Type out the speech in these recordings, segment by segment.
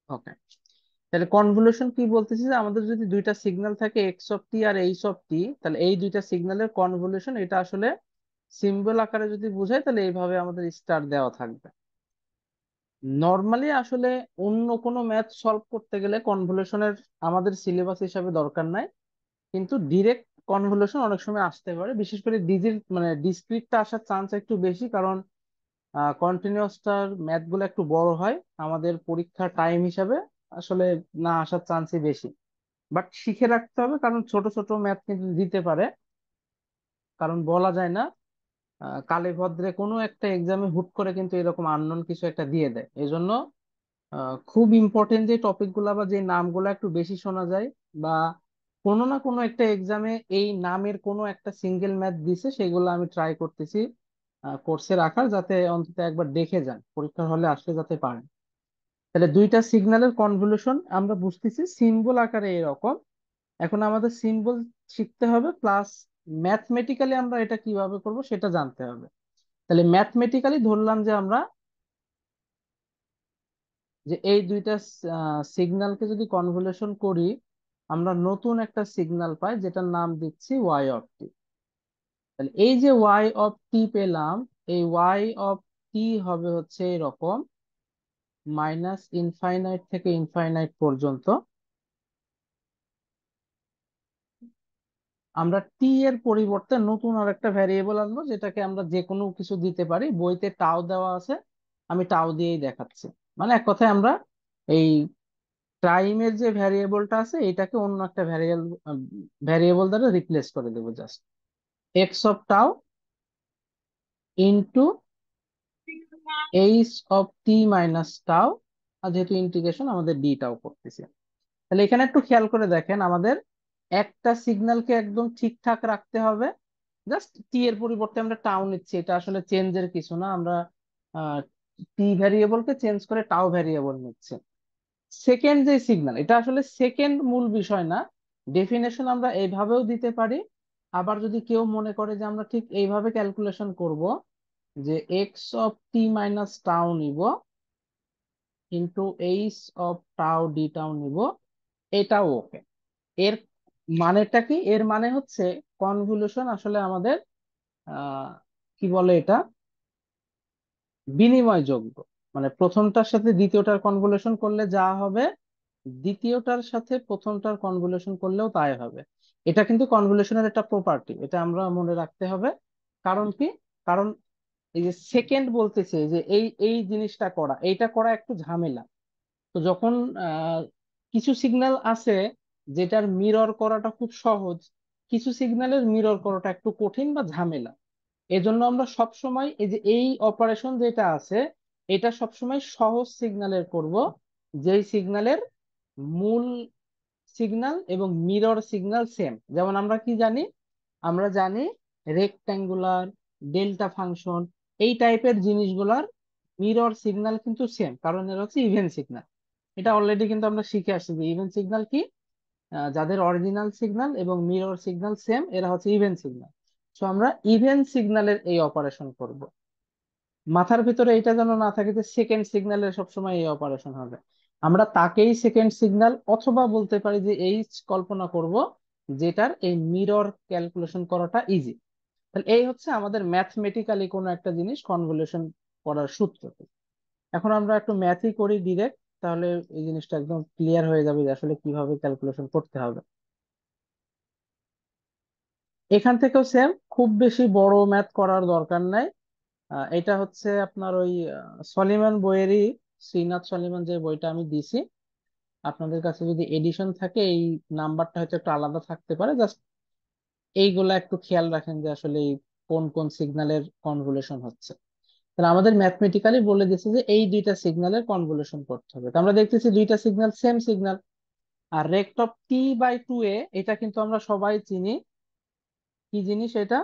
ওকে, তাহলে কনভলিউশন কি বলতেছি, যে আমাদের যদি দুইটা সিগন্যাল থাকে এক্স অফ টি আর এইচ অফ টি, তাহলে এই দুইটা সিগন্যালের কনভলিউশন এটা আসলে সিম্বল আকারে যদি বোঝাই তাহলে এইভাবে আমাদের স্টার দেওয়া থাকবে। নর্মালি আসলে অন্য কোনো ম্যাথ সলভ করতে গেলে কনভলিউশনের আমাদের সিলেবাস হিসাবে দরকার নাই, কিন্তু ডিরেক্ট কনভলিউশন অনেক সময় আসতে পারে, বিশেষ করে ডিসক্রিটটা আসার চান্স একটু বেশি, কারণ কন্টিনিউয়াসটার ম্যাথ গুলো একটু বড় হয় আমাদের পরীক্ষার টাইম হিসাবে, আসলে না আসার চান্সই বেশি। বাট শিখে রাখতে হবে, কারণ ছোট ছোট ম্যাথ কিন্তু দিতে পারে, কারণ বলা যায় না কালে ভদ্রে কোনো একটা এক্সামে হুট করে কিন্তু এরকম আননোন কিছু একটা দিয়ে দেয়। এই জন্য খুব ইম্পর্টেন্ট যে টপিক গুলা বা যে নামগুলো একটু বেশি শোনা যায়, বা কোনো না কোনো একটা এক্সামে এই নামের কোনো একটা সিঙ্গেল ম্যাথ দিছে, সেগুলো আমি ট্রাই করতেছি কোর্সে রাখার, যাতে অন্তত একবার দেখে যান পরীক্ষার হলে আসলে যাতে পারেন। তাহলে দুইটা সিগন্যালের কনভলিউশন আমরা বুঝতেছি সিম্বল আকারে এরকম। এখন আমাদের সিম্বল শিখতে হবে, প্লাস ম্যাথমেটিক্যালি আমরা এটা কিভাবে করব সেটা জানতে হবে। তাহলে ম্যাথমেটিক্যালি ধরলাম যে আমরা যে এই দুইটা সিগন্যালকে যদি কনভলিউশন করি, আমরা নতুন একটা সিগন্যাল পাই যেটার নাম দিচ্ছি ওয়াই অফ টি। তাহলে এই যে ওয়াই অফ টি পেলাম, এই ওয়াই অফ টি হবে হচ্ছে এরকম, মাইনাস ইনফাইনাইট থেকে ইনফাইনাইট পর্যন্ত। আমরা টি এর পরিবর্তে নতুন আর একটা ভ্যারিয়েবল আনবো, যেটাকে আমরা যে কোনো কিছু দিতে পারি, বইতে টাও দেওয়া আছে, আমি টাও দিয়েই দেখাচ্ছি। মানে এক কথায় আমরা এই টাইমের যে ভ্যারিয়েবলটা আছে এটাকে অন্য একটা ভ্যারিয়েবল দ্বারা রিপ্লেস করে দেবো, জাস্ট এক্স অফ টাও into H of T minus টাও, আর যেহেতু ইন্টিগ্রেশন আমাদের ডি টাও করতেছি। তাহলে এখানে একটু খেয়াল করে দেখেন, আমাদের একটা সিগন্যালকে একদম ঠিকঠাক রাখতে হবে, জাস্ট টি এর পরিবর্তে আমরা টাও নিচ্ছি, এটা আসলে চেঞ্জের কিছু না, আমরা টি ভ্যারিয়েবলকে চেঞ্জ করে টাও ভ্যারিয়েবল নিচ্ছি। সেকেন্ড যে সিগন্যাল, এটা আসলে সেকেন্ড মূল বিষয় না, ডেফিনেশন আমরা এইভাবেও দিতে পারি। আবার যদি কেউ মনে করে যে আমরা ঠিক এইভাবে ক্যালকুলেশন করব, যে এক্স অফ টি মাইনাস টাও নিব ইন্টু এইচ অফ টাও ডি টাও নিব, এটাও ওকে। এর মানেটা কি? এর মানে হচ্ছে কনভলিউশন আসলে আমাদের আহ কি বলে এটা, বিনিময়যোগ্য। মানে প্রথমটার সাথে দ্বিতীয়টার কনভলিউশন করলে যা হবে, দ্বিতীয়টার সাথে প্রথমটার কনভলিউশন করলেও তাই হবে। এটা কিন্তু কনভলিউশনের একটা প্রপার্টি, এটা আমরা মনে রাখতে হবে। কারণ কি? কারণ এই যে সেকেন্ড বলতেছে যে এই এই জিনিসটা করা, এইটা করা একটু ঝামেলা। তো যখন আহ, কিছু সিগন্যাল আছে যেটার মিরর করাটা খুব সহজ, কিছু সিগন্যালের মিরর করাটা একটু কঠিন বা ঝামেলা। এজন্য আমরা সব সময় এই যে এই অপারেশন যেটা আছে, এটা সব সময় সহজ সিগন্যালের করব, যেই সিগন্যালের মূল সিগন্যাল এবং মিরর সিগন্যাল সেম। যেমন আমরা কি জানি? আমরা জানি রেক্ট্যাঙ্গুলার, ডেল্টা ফাংশন, এই টাইপের জিনিসগুলার মিরর সিগন্যাল কিন্তু সেম, কারণ এর হচ্ছে ইভেন সিগন্যাল। এটা অলরেডি কিন্তু আমরা শিখে আসছি যে ইভেন সিগন্যাল কি, যাদের অরিজিনাল সিগন্যাল এবং মিরর সিগন্যাল সেম, এরা হচ্ছে ইভেন সিগন্যাল। সো আমরা ইভেন সিগন্যালের এই অপারেশন করব। মাথার ভিতরে এটা যেন না থাকে যে সেকেন্ড সিগন্যালের সবসময় এই অপারেশন হবে, আমরা তাকেই সেকেন্ড সিগন্যাল অথবা বলতে পারি যে এইচ কল্পনা করব, যেটার এই মিরর ক্যালকুলেশন করাটা ইজি। তাহলে এই হচ্ছে আমাদের ম্যাথমেটিক্যালি কোনো একটা জিনিস কনভলিউশন করার সূত্র। এখন আমরা একটু ম্যাথই করি ডিরেক্ট, তাহলে এই জিনিসটা একদম ক্লিয়ার হয়ে যাবে যে আসলে কিভাবে ক্যালকুলেশন করতে হবে। এখান থেকেও সেম, খুব বেশি বড় ম্যাথ করার দরকার নাই। এটা হচ্ছে আপনার ওই সলিমান বইয়েরই, শ্রীনাথ সলিমান যে বইটা আমি দিছি, আপনাদের কাছে যদি এডিশন থাকে এই নাম্বারটা হয়তো একটু আলাদা থাকতে পারে, জাস্ট এইগুলা একটু খেয়াল রাখেন যে আসলে এই কোন কোন সিগন্যালের কনভলিউশন হচ্ছে। তাহলে আমাদের ম্যাথমেটিক্যালি বলে দিচ্ছে যে এই দুইটা সিগন্যালের কনভলিউশন করতে হবে। তো আমরা দেখতেছি দুইটা সিগন্যাল সেম সিগন্যাল। আর rect of T by two A, এটা কিন্তু আমরা সবাই চিনি, কি জিনিস এটা?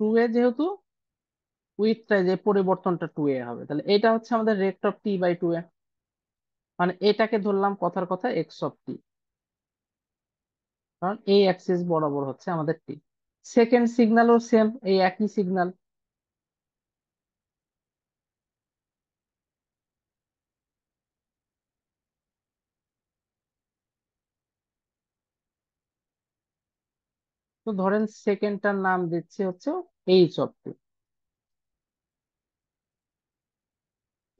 টু এ যেহেতু উইথটা যে পরিবর্তনটা টু এ হবে, তাহলে এটা হচ্ছে আমাদের রেক্ট অফ টি বাই টু এ। মানে এটাকে ধরলাম কথার কথা এক্স অফ টি, কারণ এই অ্যাক্সিস বরাবর হচ্ছে আমাদের টি। সেকেন্ড সিগন্যালও সেম, এই একই সিগন্যাল। তো ধরেন সেকেন্ডটার নাম দিচ্ছে হচ্ছে এইচ অফ টি।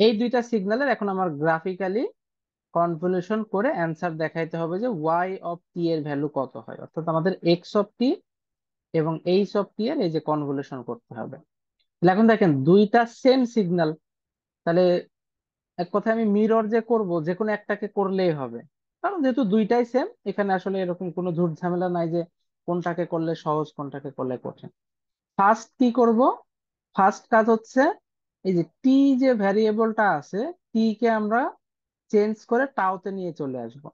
এই দুইটা সিগন্যালের এখন আমার গ্রাফিক্যালি কনভলিউশন করে অ্যান্সার দেখাইতে হবে যে ওয়াই অফ টি এর ভ্যালু কত হয়, অর্থাৎ আমাদের এক্স অফ টি এবং এইচ অফ টি এর এই যে কনভলিউশন করতে হবে। তাহলে এখন দেখেন দুইটা সেম সিগন্যাল, তাহলে এক কথায় আমি মিরর যে করব, যে কোনো একটাকে করলেই হবে, কারণ যেহেতু দুইটাই সেম, এখানে আসলে এরকম কোনো ঝুট ঝামেলা নাই যে কোনটাকে করলে সহজ কোনটাকে করলে কঠিন। ফার্স্ট কি করব? ফার্স্ট কাজ হচ্ছে এই যে টি যে ভ্যারিয়েবলটা আছে, টি কে আমরা চেঞ্জ করে টাওতে নিয়ে চলে আসব।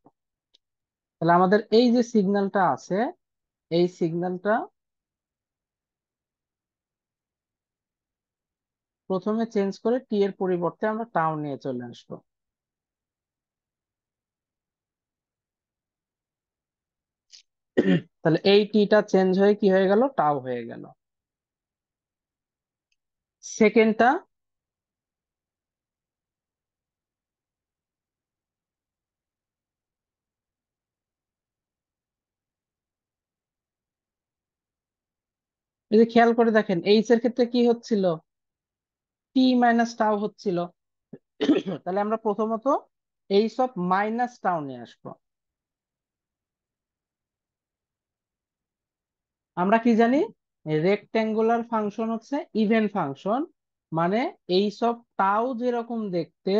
তাহলে আমাদের এই যে সিগন্যালটা আছে, এই সিগন্যালটা প্রথমে চেঞ্জ করে টি এর পরিবর্তে আমরা টাও নিয়ে চলে আসবো। তাহলে এই টিটা চেঞ্জ হয়ে কি হয়ে গেল? টাও হয়ে গেল। সেকেন্ডটা, এই যে খেয়াল করে দেখেন এইচ এর ক্ষেত্রে কি হচ্ছিল? টি মাইনাস টাও হচ্ছিল। তাহলে আমরা প্রথমত এইচ অফ মাইনাস টাও নিয়ে আসবো। আমরা কি জানি? রেক্টেঙ্গুলার ফাংশন হচ্ছে ইভেন ফাংশন, মানে এইচ অফ টাও যেরকম দেখতে,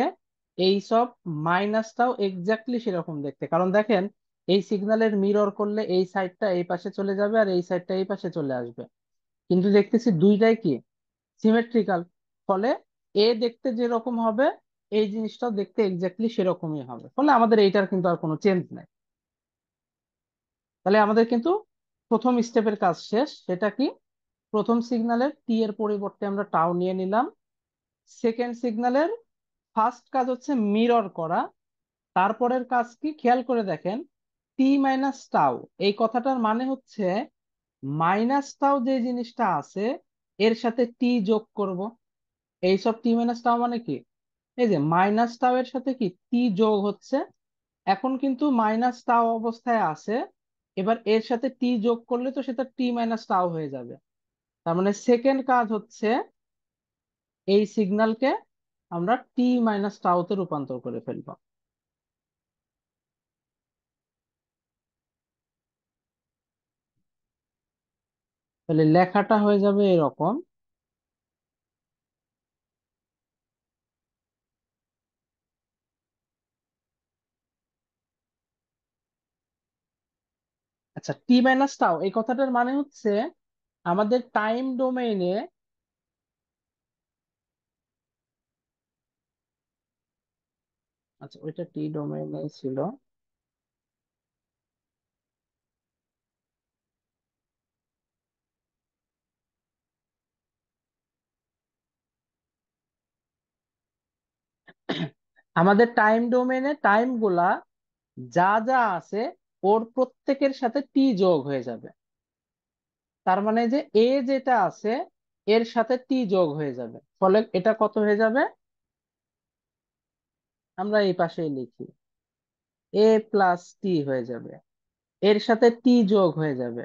এইচ অফ মাইনাস টাও এক্স্যাক্টলি সেরকম দেখতে। কারণ দেখেন এই সিগন্যালের মিরর করলে এই সাইডটা এই পাশে চলে যাবে আর এই সাইডটা এই পাশে চলে আসবে, কিন্তু দেখতেছি দুইটাই কি সিমেট্রিক্যাল। ফলে এ দেখতে যেরকম হবে এই জিনিসটাও দেখতে এক্স্যাক্টলি সেরকমই হবে, ফলে আমাদের এইটার কিন্তু আর কোনো চেঞ্জ নাই। তাহলে আমাদের কিন্তু প্রথম স্টেপের কাজ শেষ। সেটা কি? প্রথম সিগন্যালের টি এর পরিবর্তে আমরা টাও নিয়ে নিলাম। সেকেন্ড সিগন্যালের ফার্স্ট কাজ হচ্ছে মিরর করা। তারপরের কাজ কি খেয়াল করে দেখেন, টি মাইনাস টাও, এই কথাটার মানে হচ্ছে মাইনাস টাও যে জিনিসটা আছে এর সাথে টি যোগ করব। এইসব টি মাইনাস টাও মানে কি? এই যে মাইনাস টাও এর সাথে কি টি যোগ হচ্ছে। এখন কিন্তু মাইনাস টাও অবস্থায় আছে, এবার এর সাথে টি যোগ করলে তো সেটা টি মাইনাস টাও হয়ে যাবে। তার মানে সেকেন্ড কাজ হচ্ছে এই সিগন্যালকে আমরা টি মাইনাস টাউতে রূপান্তর করে ফেলবো। তাহলে লেখাটা হয়ে যাবে এরকম। আচ্ছা, টি মাইনাস টাও এই কথাটার মানে হচ্ছে আমাদের টাইম ডোমেইনে, আচ্ছা ওইটা টি ডোমেইনে ছিল। আমাদের টাইম ডোমেইনে টাইম গুলা যা যা আছে ওর প্রত্যেকের সাথে টি যোগ হয়ে যাবে। তার মানে যে এ যেটা আছে এর সাথে টি যোগ হয়ে যাবে, ফলে এটা কত হয়ে যাবে? আমরা এই পাশে লিখি এ প্লাস টি হয়ে যাবে, এর সাথে টি যোগ হয়ে যাবে,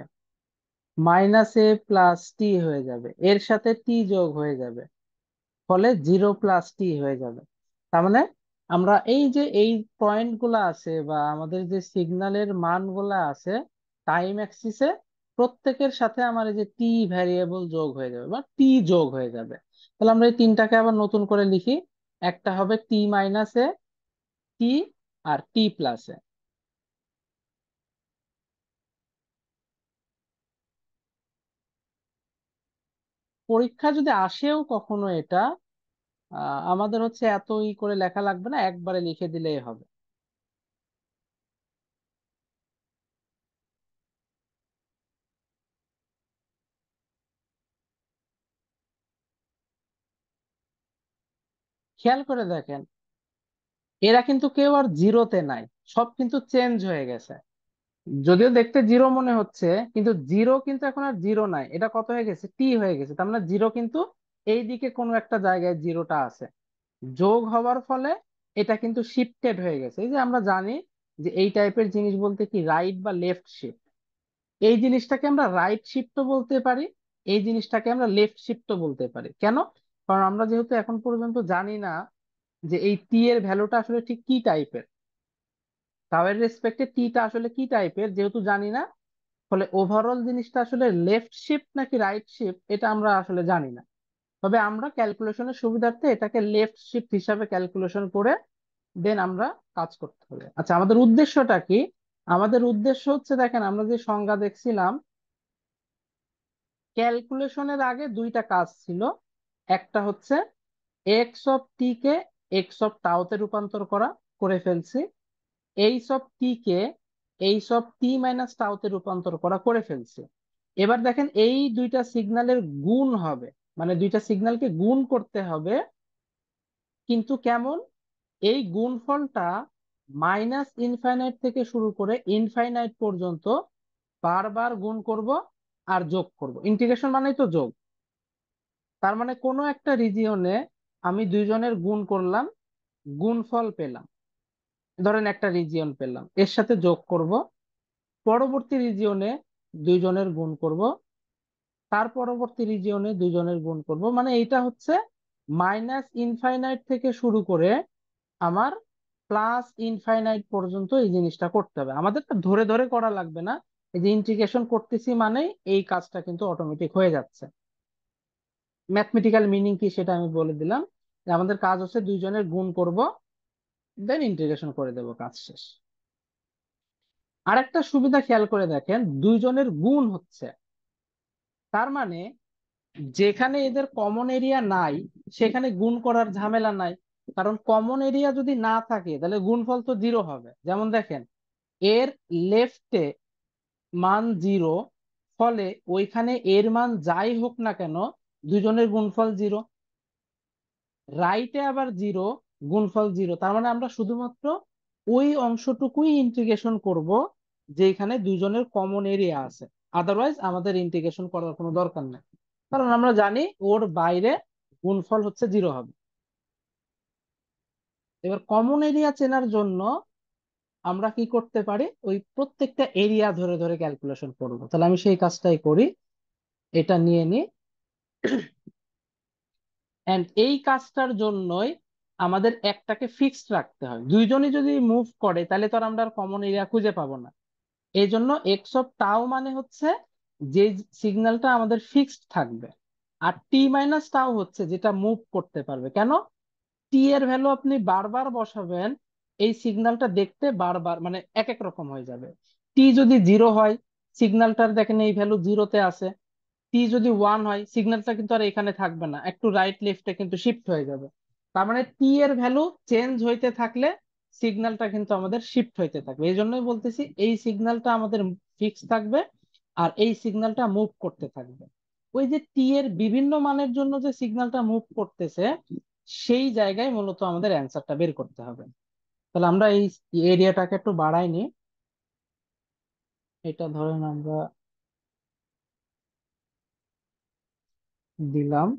মাইনাস এ প্লাস টি হয়ে যাবে, এর সাথে টি যোগ হয়ে যাবে, ফলে জিরো প্লাস টি হয়ে যাবে। তার মানে আমরা এই যে এই পয়েন্ট গুলা আছে বা আমাদের যে সিগন্যালের মান গুলা আছে টাইম অ্যাক্সিসে, প্রত্যেকের সাথে আমার এই যে টি ভ্যারিয়েবল যোগ হয়ে যাবে বা টি যোগ হয়ে যাবে। তাহলে আমরা এই তিনটাকে আবার নতুন করে লিখি। একটা হবে টি মাইনাস এ, টি, আর টি প্লাস এ। পরীক্ষা যদি আসেও কখনো এটা, আমাদের হচ্ছে এত করে লেখা লাগবে না, একবারে লিখে দিলেই হবে। খেয়াল করে দেখেন এরা কিন্তু কেউ আর জিরোতে নাই, সব কিন্তু চেঞ্জ হয়ে গেছে। যদিও দেখতে জিরো মনে হচ্ছে, কিন্তু জিরো কিন্তু এখন আর জিরো নাই, এটা কত হয়ে গেছে, টি হয়ে গেছে। তার মানে জিরো কিন্তু এই দিকে কোনো একটা জায়গায় জিরোটা আছে, যোগ হওয়ার ফলে এটা কিন্তু শিফটেড হয়ে গেছে। এই যে আমরা জানি যে এই টাইপের জিনিস বলতে কি রাইট বা লেফট শিফট, এই জিনিসটাকে আমরা রাইট শিফটও বলতে পারি, এই জিনিসটাকে আমরা লেফট শিফটও বলতে পারি। কেন? কারণ আমরা যেহেতু এখন পর্যন্ত জানি না যে এই টি এর ভ্যালুটা আসলে ঠিক কি টাইপের, তাও রেসপেক্টে টিটা আসলে কি টাইপের যেহেতু জানি না, ফলে ওভারঅল জিনিসটা আসলে লেফট শিফট নাকি রাইট শিফট এটা আমরা আসলে জানি না। তবে আমরা ক্যালকুলেশনের সুবিধার্থে এটাকে লেফট শিফট হিসাবে ক্যালকুলেশন করে দেন আমরা কাজ করতে হবে। আচ্ছা, আমাদের উদ্দেশ্যটা কি? আমাদের উদ্দেশ্য হচ্ছে, দেখেন আমরা যে সংজ্ঞা দেখছিলাম, ক্যালকুলেশনের আগে দুইটা কাজ ছিল। একটা হচ্ছে এক্স অফ টি কে এক্স অফ টাউতে রূপান্তর করা, করে ফেলছি। এইচ অফ টি কে এইচ অফ টি মাইনাস টাউতে রূপান্তর করা, করে ফেলছি। এবার দেখেন এই দুইটা সিগন্যালের গুণ হবে, মানে দুইটা সিগন্যালকে গুণ করতে হবে। কিন্তু কেমন? এই গুণফলটা মাইনাস ইনফাইনাইট থেকে শুরু করে ইনফাইনাইট পর্যন্ত বারবার গুণ করব আর যোগ করব। ইন্টিগ্রেশন মানেই তো যোগ। তার মানে কোনো একটা রিজিয়নে আমি দুইজনের গুণ করলাম, গুণফল পেলাম, ধরেন একটা রিজিয়ন পেলাম, এর সাথে যোগ করব, পরবর্তী রিজিয়নে দুইজনের গুণ করব, তার পরবর্তী রিজিয়নে দুইজনের গুণ করব। মানে এইটা হচ্ছে মাইনাস ইনফাইনাইট থেকে শুরু করে আমার প্লাস ইনফাইনাইট পর্যন্ত এই জিনিসটা করতে হবে। আমাদের তো ধরে ধরে করা লাগবে না, এই যে ইন্টিগ্রেশন করতেছি মানেই এই কাজটা কিন্তু অটোমেটিক হয়ে যাচ্ছে। ম্যাথমেটিক্যাল মিনিং কি সেটা আমি বলে দিলাম, যে আমাদের কাজ হচ্ছে দুইজনের গুণ করব, দেন ইন্টিগ্রেশন করে দেব, কাজ শেষ। আরেকটা সুবিধা খেয়াল করে দেখেন, দুইজনের গুণ হচ্ছে, তার মানে যেখানে এদের কমন এরিয়া নাই সেখানে গুণ করার ঝামেলা নাই। কারণ কমন এরিয়া যদি না থাকে তাহলে গুণফল তো জিরো হবে। যেমন দেখেন, এর লেফটে মান জিরো, ফলে ওইখানে এর মান যাই হোক না কেন দুজনের গুণফল জিরো। রাইটে আবার জিরো, গুণফল জিরো। তার মানে আমরা শুধুমাত্র ওই অংশটুকুই ইন্টিগ্রেশন করব যেখানে দুজনের কমন এরিয়া আছে, আদারওয়াইজ আমাদের ইন্টিগ্রেশন করার কোনো দরকার নেই, কারণ আমরা জানি ওর বাইরে গুণফল হচ্ছে জিরো হবে। এবার কমন এরিয়া চেনার জন্য আমরা কি করতে পারি, ওই প্রত্যেকটা এরিয়া ধরে ধরে ক্যালকুলেশন করব। তাহলে আমি সেই কাজটাই করি, এটা নিয়ে নিই। এন্ড এই কাজটার জন্যই আমাদের একটাকে ফিক্সড রাখতে হয়। দুইজনই যদি মুভ করে তাহলে তো আর আমরা কমন এরিয়া খুঁজে পাবো না। এই জন্য এক্স অফ টাও মানে হচ্ছে যে সিগন্যালটা আমাদের ফিক্সড থাকবে, আর টি মাইনাস টাও হচ্ছে যেটা মুভ করতে পারবে। কেন? টি এর ভ্যালু আপনি বারবার বসাবেন, এই সিগন্যালটা দেখতে বারবার মানে এক এক রকম হয়ে যাবে। টি যদি জিরো হয়, সিগন্যালটার দেখেন এই ভ্যালু জিরোতে আছে। টি যদি ওয়ান হয়, সিগন্যালটা কিন্তু আর এখানে থাকবে না, একটু রাইট লেফটে কিন্তু শিফট হয়ে যাবে। তার মানে টি এর ভ্যালু চেঞ্জ হইতে থাকলে সিগন্যালটা কিন্তু আমাদের শিফট হইতে থাকবে। এই জন্যই বলতেছি এই সিগন্যালটা আমাদের ফিক্স থাকবে আর এই সিগন্যালটা মুভ করতে থাকবে। ওই যে টি এর বিভিন্ন মানের জন্য যে সিগন্যালটা মুভ করতেছে সেই জায়গায় মূলত আমাদের অ্যান্সারটা বের করতে হবে। তাহলে আমরা এই এরিয়াটাকে একটু বাড়াই নি, এটা ধরেন আমরা দিলাম।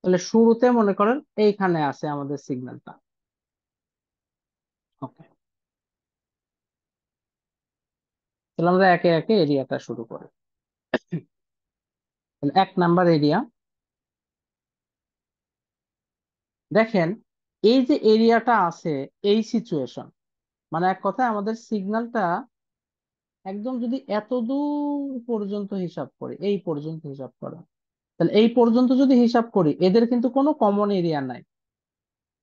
তাহলে শুরুতে মনে করেন এইখানে আছে আমাদের সিগন্যালটা। ওকে, তাহলে আমরা একে একে এরিয়াটা শুরু করি। তাহলে 1 নাম্বার এরিয়া, দেখেন এই যে এরিয়াটা আছে, এই সিচুয়েশন, মানে এক কথায় আমাদের সিগন্যালটা একদম যদি এত দূর পর্যন্ত হিসাব করি, এই পর্যন্ত হিসাব করা, তাহলে এই পর্যন্ত যদি হিসাব করি, এদের কিন্তু কোনো কমন এরিয়া নাই।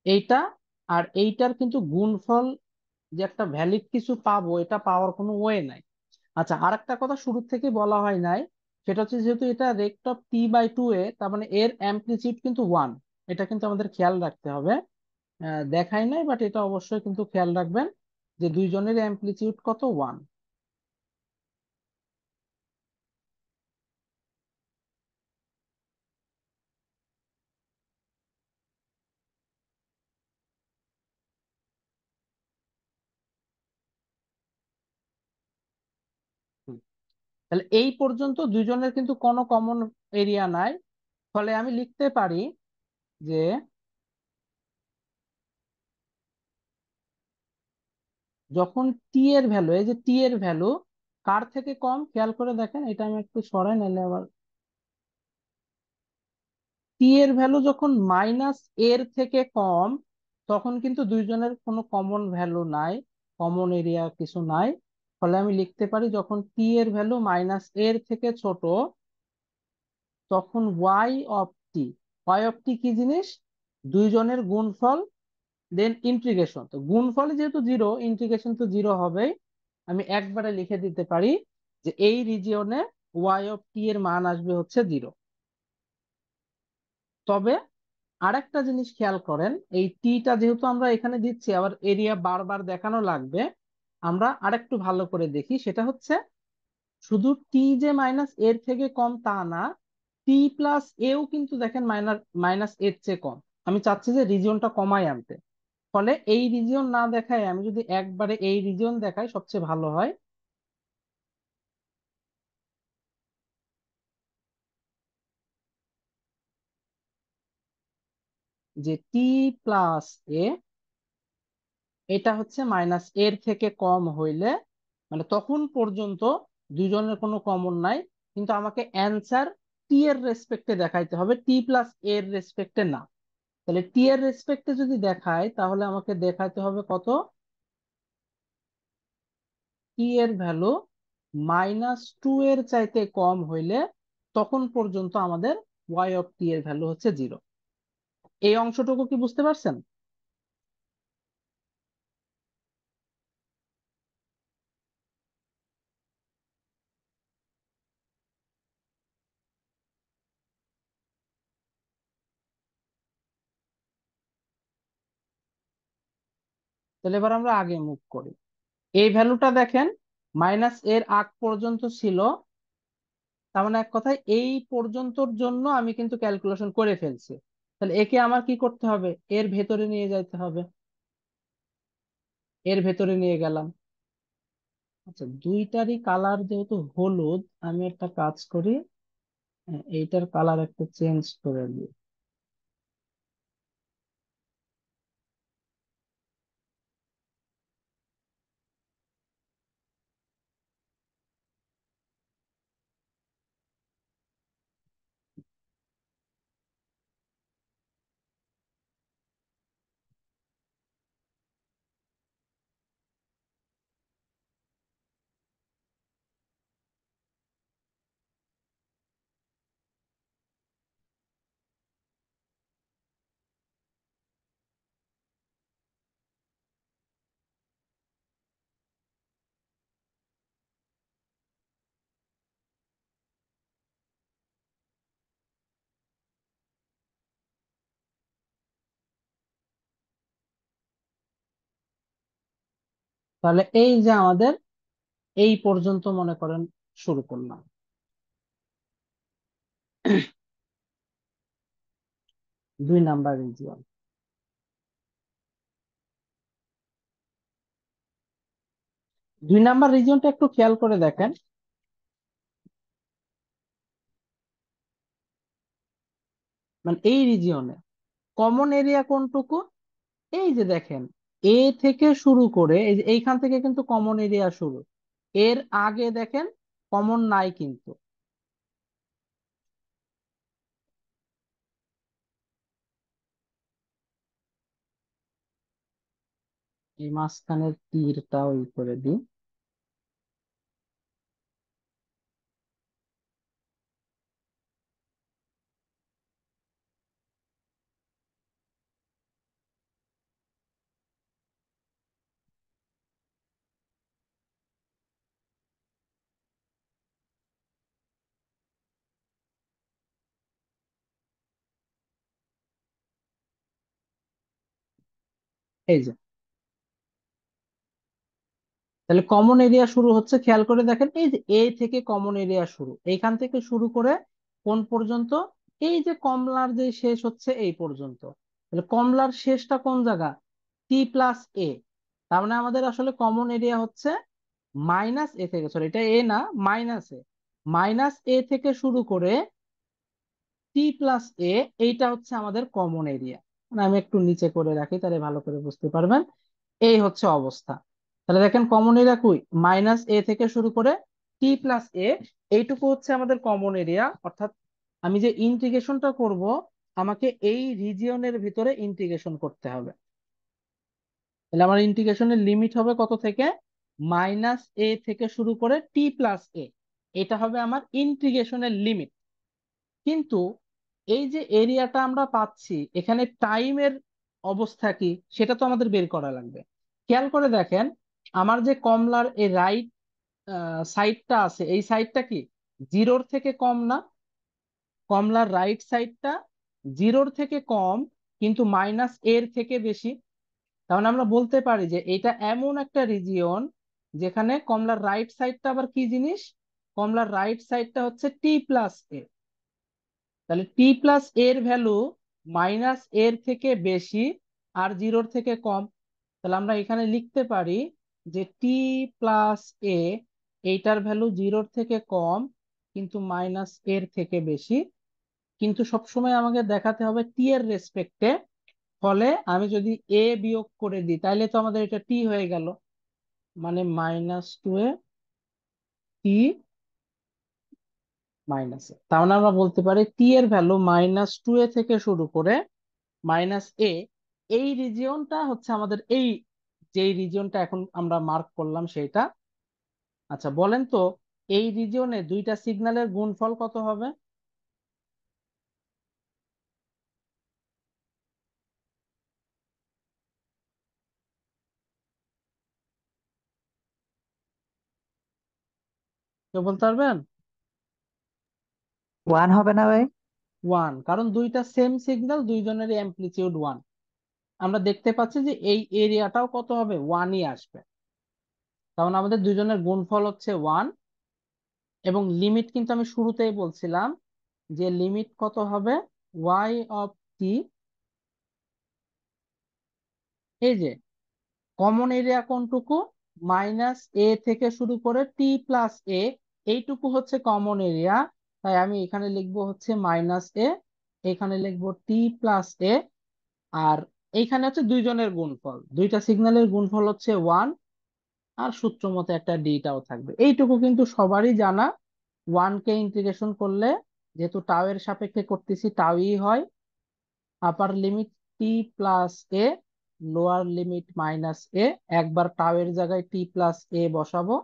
এইটা আর এইটার কিন্তু গুণফল যে একটা ভ্যালিড কিছু পাবো, এটা পাওয়ার কোনো ওয়ে নাই। আচ্ছা, আর একটা কথা শুরু থেকে বলা হয় নাই, সেটা হচ্ছে যেহেতু এটা রেক্ট অফ t/2a, তার মানে এর অ্যামপ্লিচিউড কিন্তু 1। এটা কিন্তু আমাদের খেয়াল রাখতে হবে। দেখাই নাই, বাট এটা অবশ্যই কিন্তু খেয়াল রাখবেন যে দুইজনের অ্যামপ্লিচিউড কত, 1। তাহলে এই পর্যন্ত দুইজনের কিন্তু কোনো কমন এরিয়া নাই। ফলে আমি লিখতে পারি যে যখন টি এর ভ্যালু, এই যে টি এর ভ্যালু কার থেকে কম, খেয়াল করে দেখেন, এটা আমি একটু সরাই, নাহলে আবার টি এর ভ্যালু যখন মাইনাস এর থেকে কম, তখন কিন্তু দুইজনের কোনো কমন ভ্যালু নাই, কমন এরিয়া কিছু নাই। ফলে আমি লিখতে পারি যখন টি এর ভ্যালু মাইনাস এর থেকে ছোট, তখন ওয়াই অফ টি কি জিনিস, দুইজনের গুণফল দেন ইন্টিগ্রেশন। তো গুণফল যেহেতু জিরো, ইন্টিগ্রেশন তো জিরো হবেই। আমি একবারে লিখে দিতে পারি যে এই রিজিয়নে ওয়াই অফ টি এর মান আসবে হচ্ছে 0। তবে আরেকটা জিনিস খেয়াল করেন, এই টিটা যেহেতু আমরা এখানে দিচ্ছি, আবার এরিয়া বারবার দেখানো লাগবে, আমরা আরেকটু ভালো করে দেখি। সেটা হচ্ছে শুধু টি যে মাইনাস এর থেকে কম তা না, টি প্লাস এও কিন্তু দেখেন মাইনাস এর চেয়ে কম। আমি চাচ্ছি যে রিজিয়নটা কমাই আনতে। ফলে এই রিজিয়ন না দেখায় আমি যদি একবারে এই রিজিয়ন দেখাই, সবচেয়ে ভালো হয়। যে টি প্লাস এ, এটা হচ্ছে মাইনাস এর থেকে কম হইলে, মানে তখন পর্যন্ত দুইজনের কোনো কমন নাই, কিন্তু আমাকে অ্যান্সার টি এর রেসপেক্টে দেখাইতে হবে, টি প্লাস এর রেসপেক্টে না। তাহলে টি এর রেসপেক্টে যদি দেখায়, তাহলে আমাকে দেখাইতে হবে কত, টি এর ভ্যালু -2 এর চাইতে কম হইলে তখন পর্যন্ত আমাদের ওয়াই অফ টি এর ভ্যালু হচ্ছে 0। এই অংশটুকু কি বুঝতে পারছেন? তাহলে এবার আমরা আগে মুভ করি। এই ভ্যালুটা দেখেন মাইনাস এর আগ পর্যন্ত ছিল, তার মানে এক কথায় এই পর্যন্তর জন্য আমি কিন্তু ক্যালকুলেশন করে ফেলছি। তাহলে একে আমার কি করতে হবে, এর ভেতরে নিয়ে যাইতে হবে। এর ভেতরে নিয়ে গেলাম। আচ্ছা, দুইটারই কালার যেহেতু হলুদ, আমি একটা কাজ করি, এইটার কালার একটু চেঞ্জ করে দিই। তাহলে এই যে আমাদের এই পর্যন্ত মনে করেন শুরু করলাম। 2 নাম্বার রিজিয়ন, 2 নাম্বার রিজিয়নটা একটু খেয়াল করে দেখেন। মানে এই রিজিয়নে কমন এরিয়া কোনটুকু? এই যে দেখেন, এ থেকে শুরু করে এই যে এইখান থেকে কিন্তু কমন এরিয়া শুরু, এর আগে দেখেন কমন নাই কিন্তু। এই মাঝখানের তীরটা ওই করে দিই। এই যে, তাহলে কমন এরিয়া শুরু হচ্ছে, খেয়াল করে দেখেন এই যে এ থেকে কমন এরিয়া শুরু, এইখান থেকে শুরু করে কোন পর্যন্ত? এই যে কমলার যে শেষ হচ্ছে এই পর্যন্ত। তাহলে কমলার শেষটা কোন জায়গা? টি প্লাস এ। তার মানে আমাদের আসলে কমন এরিয়া হচ্ছে মাইনাস এ থেকে, সরি এটা এ না, মাইনাস এ। মাইনাস এ থেকে শুরু করে টি প্লাস এ, এইটা হচ্ছে আমাদের কমন এরিয়া। মানে আমি একটু নিচে করে রাখি তাহলে ভালো করে বুঝতে পারবেন। এই হচ্ছে অবস্থা। তাহলে দেখেন কমন এরিয়া কই? মাইনাস এ থেকে শুরু করে টি প্লাস এ, এইটুকু হচ্ছে আমাদের কমন এরিয়া। অর্থাৎ আমি যে ইন্টিগ্রেশনটা করব, আমাকে এই রিজিয়নের ভিতরে ইন্টিগ্রেশন করতে হবে। তাহলে আমার ইন্টিগ্রেশনের লিমিট হবে কত থেকে? মাইনাস এ থেকে শুরু করে টি প্লাস এ, এটা হবে আমার ইন্টিগ্রেশনের লিমিট। কিন্তু এই যে এরিয়াটা আমরা পাচ্ছি, এখানে টাইমের অবস্থা কি সেটা তো আমাদের বের করা লাগবে। খেয়াল করে দেখেন, আমার যে কমলার এই রাইট সাইডটা আছে, এই সাইডটা কি জিরোর থেকে কম না? কমলার রাইট সাইডটা জিরোর থেকে কম, কিন্তু মাইনাস এর থেকে বেশি। তাহলে আমরা বলতে পারি যে এটা এমন একটা রিজিয়ন যেখানে কমলার রাইট সাইডটা আবার কি জিনিস? কমলার রাইট সাইডটা হচ্ছে টি প্লাস এ। তাহলে টি প্লাস এর ভ্যালু মাইনাস এর থেকে বেশি আর জিরোর থেকে কম। তাহলে আমরা এখানে লিখতে পারি যে টি প্লাস এ, এইটার ভ্যালু জিরোর থেকে কম কিন্তু মাইনাস এর থেকে বেশি। কিন্তু সবসময় আমাকে দেখাতে হবে টি এর রেসপেক্টে। ফলে আমি যদি এ বিয়োগ করে দিই তাহলে তো আমাদের এটা টি হয়ে গেল, মানে মাইনাস টু এ টি মাইনাস এ। তাহলে আমরা বলতে পারি টি এর ভ্যালু মাইনাস টু এ থেকে শুরু করে মাইনাস এ, এই রিজিয়নটা হচ্ছে আমাদের এই যেই রিজিয়নটা এখন আমরা মার্ক করলাম সেইটা। আচ্ছা বলেন তো, এই রিজিয়নে দুইটা সিগন্যালের গুণফল কত হবে? কেউ বলতে পারবেন? ওয়ান হবে না ভাই? ওয়ান, কারণ দুইটা সেম সিগন্যাল, দুইজনেরই অ্যামপ্লিটিউড ওয়ান। আমরা দেখতে পাচ্ছি যে এই এরিয়াটাও কত হবে? ওয়ানই আসবে। কারণ আমাদের দুইজনের গুণফল হচ্ছে ওয়ান। এবং লিমিট কিন্তু আমি শুরুতেই বলছিলাম যে লিমিট কত হবে? ওয়াই অফ টি, এই যে কমন এরিয়া কোনটুকু? মাইনাস এ থেকে শুরু করে টি প্লাস এ, এইটুকু হচ্ছে কমন এরিয়া। তাই আমি এখানে লিখবো হচ্ছে মাইনাস এ, এখানে লিখবো টি প্লাস এ। আর এইখানে হচ্ছে দুইজনের গুণফল, দুইটা সিগন্যালের গুণফল হচ্ছে ওয়ান। আর সূত্র মতে একটা ডিটাও থাকবে, এইটুকু কিন্তু সবারই জানা। ওয়ান কে ইন্টিগ্রেশন করলে, যেহেতু টাও এর সাপেক্ষে করতেছি, টাউই হয়। আপার লিমিট টি প্লাস এ, লোয়ার লিমিট মাইনাস এ। একবার টাও এর জায়গায় টি প্লাস এ বসাবো,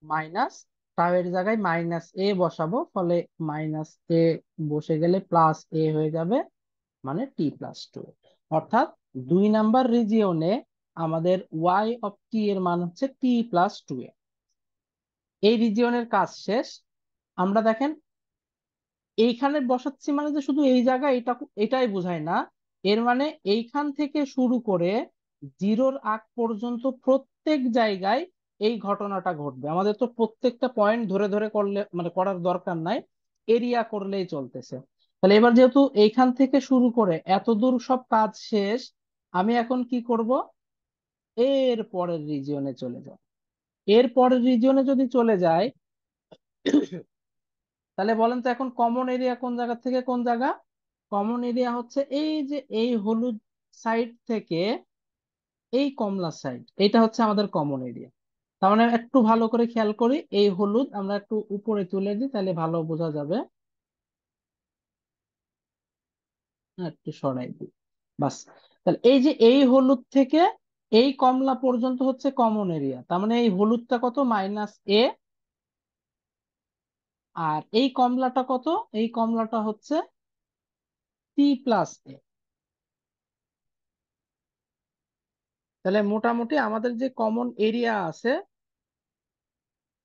মাইনাস টাও এর জায়গায় মাইনাস এ বসাবো, ফলে মাইনাস এ বসে গেলে প্লাস এ হয়ে যাবে, মানে টি প্লাস টু। অর্থাৎ 2 নাম্বার রিজিয়নে আমাদের ওয়াই অফ টি এর মান হচ্ছে টি প্লাস টু এ। এই রিজিয়নের কাজ শেষ। আমরা দেখেন এইখানে বসাচ্ছি, মানে যে শুধু এই জায়গা এটা, এটাই বোঝায় না। এর মানে এইখান থেকে শুরু করে জিরোর আগ পর্যন্ত প্রত্যেক জায়গায় এই ঘটনাটা ঘটবে। আমাদের তো প্রত্যেকটা পয়েন্ট ধরে ধরে করলে মানে করার দরকার নাই, এরিয়া করলেই চলতেছে। তাহলে এবার যেহেতু এইখান থেকে শুরু করে এত দূর সব কাজ শেষ, আমি এখন কি করব? এর পরের রিজিয়নে চলে যাব। এর পরের রিজিয়নে যদি চলে যায়, তাহলে বলেন তো এখন কমন এরিয়া কোন জায়গা থেকে কোন জায়গা? কমন এরিয়া হচ্ছে এই যে এই হলুদ সাইড থেকে এই কমলা সাইড, এটা হচ্ছে আমাদের কমন এরিয়া। তার মানে একটু ভালো করে খেয়াল করি, এই হলুদ আমরা একটু উপরে তুলে দিই তাহলে ভালো বোঝা যাবে। একটু সরাই দিই, বাস। তাহলে এই যে এই হলুদ থেকে এই কমলা পর্যন্ত হচ্ছে কমন এরিয়া, তার মানে এই হলুদটা কত, -a। আর এই কমলাটা কত, এই কমলাটা হচ্ছে t+a। তাহলে মোটামুটি আমাদের যে কমন এরিয়া আছে,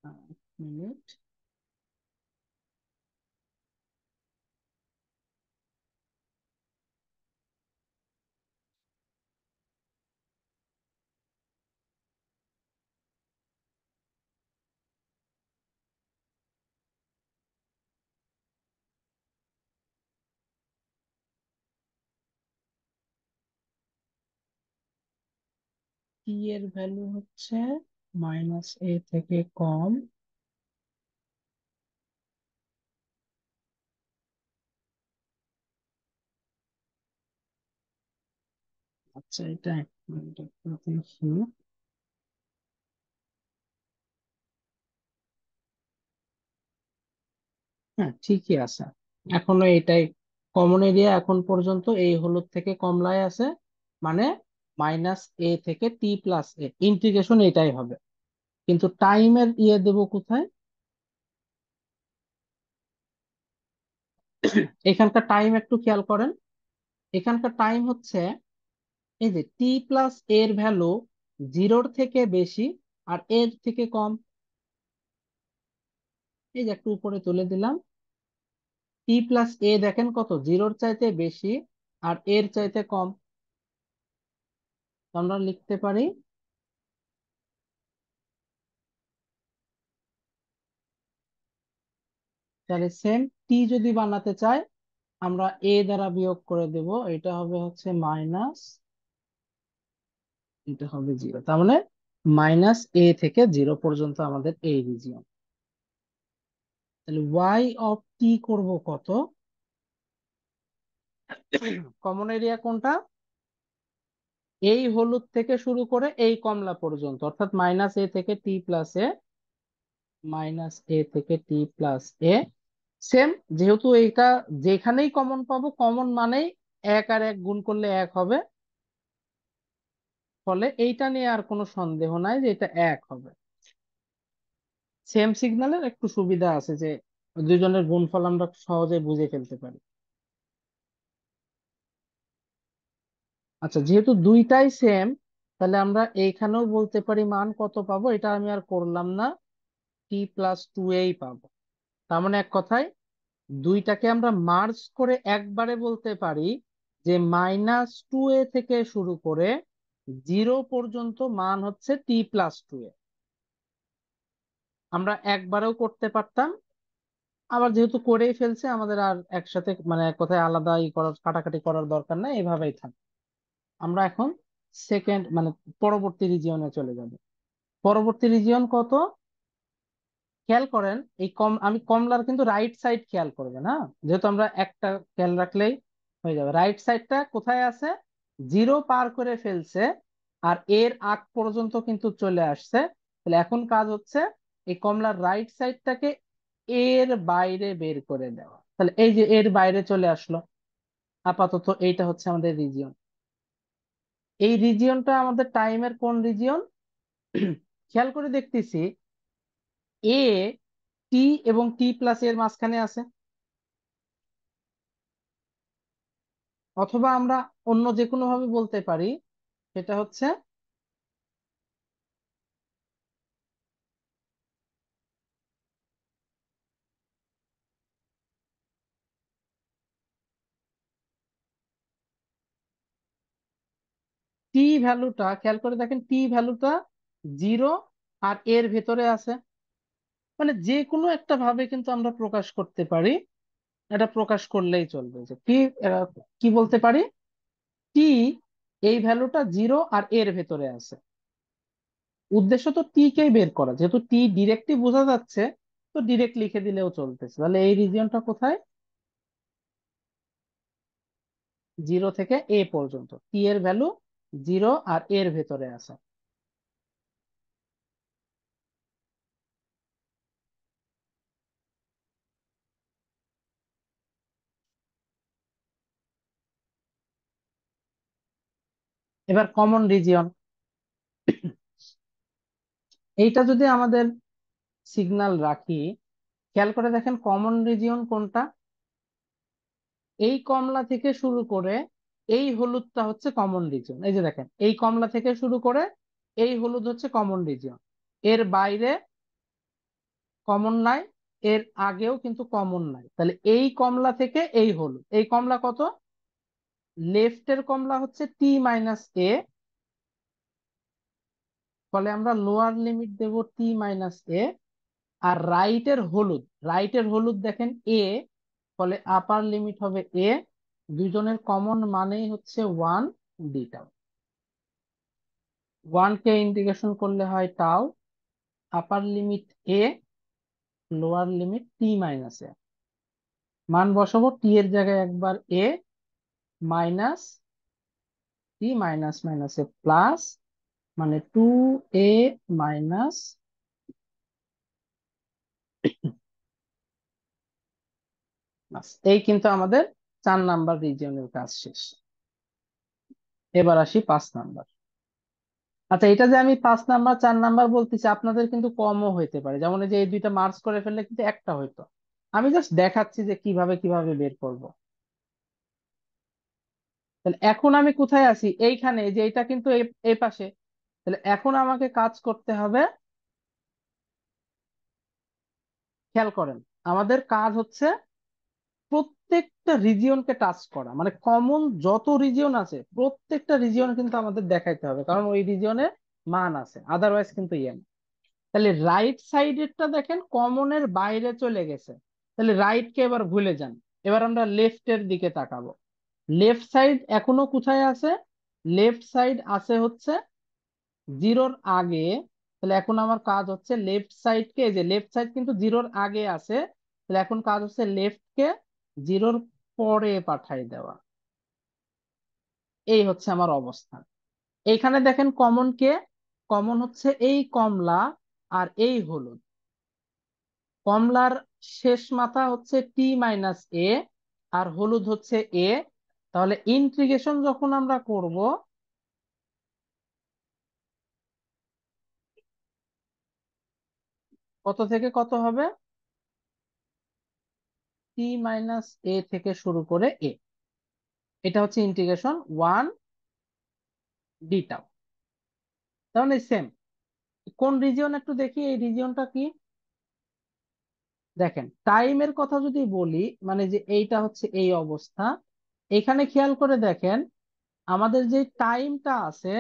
এক মিনিট, t এর ভ্যালু হচ্ছে -a থেকে কম। আচ্ছা, এটা এক মিনিট একটু দেখি। হ্যাঁ, ঠিকই আছে, এখনো এটাই কমন এরিয়া এখন পর্যন্ত, এই হলুদ থেকে কমলায় আছে, মানে -a থেকে t+a ইন্টিগ্রেশন এটাই হবে। কিন্তু টাইমের ইয়ে দেব কোথায়, এখানকার টাইম একটু খেয়াল করেন। এখানকার টাইম হচ্ছে এই যে t+a এর ভ্যালু 0-র থেকে বেশি আর এর থেকে কম। এই যে একটু উপরে তুলে দিলাম, t+a দেখেন কত, 0-র চাইতে বেশি আর এর চাইতে কম। তো আমরা লিখতে পারি, তাহলে সেম টি যদি বানাতে চাই আমরা এ দ্বারা বিয়োগ করে দেব, এটা হবে হচ্ছে মাইনাস, এটা হবে 0। তার মানে -a থেকে 0 পর্যন্ত আমাদের এই রিজিয়ন। তাহলে y(t) করব কত, কমন এরিয়া কোনটা, এই হলুদ থেকে শুরু করে এই কমলা পর্যন্ত, অর্থাৎ -a থেকে t+a, -a থেকে t+a। সেম, যেহেতু এইটা যেখানেই কমন পাবো, কমন মানেই 1 আর 1 গুণ করলে 1 হবে, ফলে এইটা নিয়ে আর কোনো সন্দেহ নাই যে এটা 1 হবে। সেম সিগন্যালের একটু সুবিধা আছে যে দুইজনের গুণফল আমরা সহজে বুঝে ফেলতে পারি। আচ্ছা, যেহেতু দুইটাই সেম, তাহলে আমরা এইখানেও বলতে পারি মান কত পাবো, এটা আমি আর করলাম না, t+2a পাবো। তার মানে এক কথায় দুইটাকে আমরা মার্জ করে একবারে বলতে পারি যে -2a থেকে শুরু করে 0 পর্যন্ত মান হচ্ছে t+2a। আমরা একবারেও করতে পারতাম, আবার যেহেতু করেই ফেলছে আমাদের আর একসাথে মানে এক কথায় আলাদা করার কাটাকাটি করার দরকার নাই, এভাবেই থাক। আমরা এখন সেকেন্ড মানে পরবর্তী রিজিয়নে চলে যাব। পরবর্তী রিজিয়ন কত, খেয়াল করেন, এই আমি কমলার কিন্তু রাইট সাইড খেয়াল করবেন, হ্যাঁ, যেহেতু আমরা একটা খেয়াল রাখলেই হয়ে যাবে। রাইট সাইডটা কোথায় আছে, 0 পার করে ফেলছে আর এর আগ পর্যন্ত কিন্তু চলে আসছে। তাহলে এখন কাজ হচ্ছে এই কমলার রাইট সাইডটাকে এর বাইরে বের করে দেওয়া। তাহলে এই যে এর বাইরে চলে আসলো, আপাতত এইটা হচ্ছে আমাদের রিজিয়ন। এই রিজিয়নটা আমাদের টাইমের কোন রিজিয়ন, খেয়াল করে দেখতেছি এ টি এবং t+a এর মাঝখানে আছে। অথবা আমরা অন্য যে কোনো ভাবে বলতে পারি, সেটা হচ্ছে টি ভ্যালুটা, খেয়াল করে দেখেন টি ভ্যালুটা 0 আর এর ভেতরে আছে। মানে যে কোনো একটা ভাবে কিন্তু আমরা প্রকাশ করতে পারি, এটা প্রকাশ করলেই চলবে যে টি, কি বলতে পারি, টি এই ভ্যালুটা 0 আর এর ভেতরে আছে। উদ্দেশ্য তো টি কেই বের করা, যেহেতু টি ডিরেক্টলি বোঝা যাচ্ছে, তো ডিরেক্ট লিখে দিলেও চলতেছে। তাহলে এই রিজিয়নটা কোথায়, জিরো থেকে এ পর্যন্ত, টি এর ভ্যালু জিরো আর এর ভেতরে আছে। এবার কমন রিজিয়ন, এইটা যদি আমাদের সিগন্যাল রাখি, খেয়াল করে দেখেন কমন রিজিয়ন কোনটা। এই কমলা থেকে শুরু করে এই হলুদটা হচ্ছে কমন রিজিয়ন। এই যে দেখেন, এই কমলা থেকে শুরু করে এই হলুদ হচ্ছে কমন রিজিয়ন। এর বাইরে কমন নাই, এর আগেও কিন্তু কমন নাই। তাহলে এই কমলা থেকে এই হলুদ, এই কমলা কত, লেফটের কমলা হচ্ছে টি মাইনাস এ, ফলে আমরা লোয়ার লিমিট দেব টি মাইনাস এ। আর রাইটের হলুদ, রাইটের হলুদ দেখেন এ, ফলে আপার লিমিট হবে এ। দুজনের কমন মানেই হচ্ছে ওয়ান ডি টাউ। ওয়ান কে ইন্টিগ্রেশন করলে হয় টাউ, আপার লিমিট এ, লোয়ার লিমিট টি মাইনাস এ। মান বসাবো, টি এর জায়গায় একবার এ, মাইনাস টি, মাইনাস মাইনাস এ প্লাস, মানে টু এ মাইনাস। এই কিন্তু আমাদের 4 নাম্বার রিজিয়নের কাজ শেষ। এবার আসি 5 নাম্বার। আচ্ছা, এটা যে আমি 5 নাম্বার 4 নাম্বার বলতেছি, আপনাদের কিন্তু কমও হইতে পারে। যেমন এই যে এই দুইটা মার্চ করে ফেললে কিন্তু একটা হইতো। আমি জাস্ট দেখাচ্ছি যে কিভাবে কিভাবে বের করব। তাহলে এখন আমি কোথায় আছি, এইখানে, এই যে এটা কিন্তু এই পাশে। তাহলে এখন আমাকে কাজ করতে হবে, খেয়াল করেন, আমাদের কাজ হচ্ছে প্রত্যেকটা রিজিয়নকে টাচ করা, মানে কমন যত রিজিয়ন আছে প্রত্যেকটা রিজিয়ন কিন্তু আমাদের দেখাইতে হবে, কারণ ওই রিজিয়নে মান আছে, আদারওয়াইজ কিন্তু ইয়ে না। তাহলে রাইট সাইডেরটা দেখেন কমনের বাইরে চলে গেছে, তাহলে রাইট কে এবার ভুলে যান। এবার আমরা লেফটের দিকে তাকাবো। লেফট সাইড এখনো কোথায় আছে, লেফট সাইড আছে হচ্ছে জিরোর আগে। তাহলে এখন আমার কাজ হচ্ছে লেফট সাইড কে, যে লেফট সাইড কিন্তু জিরোর আগে আছে, তাহলে এখন কাজ হচ্ছে লেফট কে জিরোর পরে পাঠাই দেওয়া। এই হচ্ছে আমার অবস্থান। এইখানে দেখেন কমন কে, কমন হচ্ছে এই কমলা আর এই হলুদ। কমলার শেষ মাথা হচ্ছে টি মাইনাস এ, আর হলুদ হচ্ছে এ। তাহলে ইন্টিগ্রেশন যখন আমরা করব, কত থেকে কত হবে, টি মাইনাস এ থেকে শুরু করে এ। এটা হচ্ছে ইন্টিগ্রেশন ওয়ান ডিটা। তাহলে সেম, কোন রিজিয়ন একটু দেখি, এই রিজিয়নটা কি। দেখেন টাইমের কথা যদি বলি, মানে যে এইটা হচ্ছে এই অবস্থা। এখানে খেয়াল করে দেখেন, আমাদের যে টাইমটা আছে,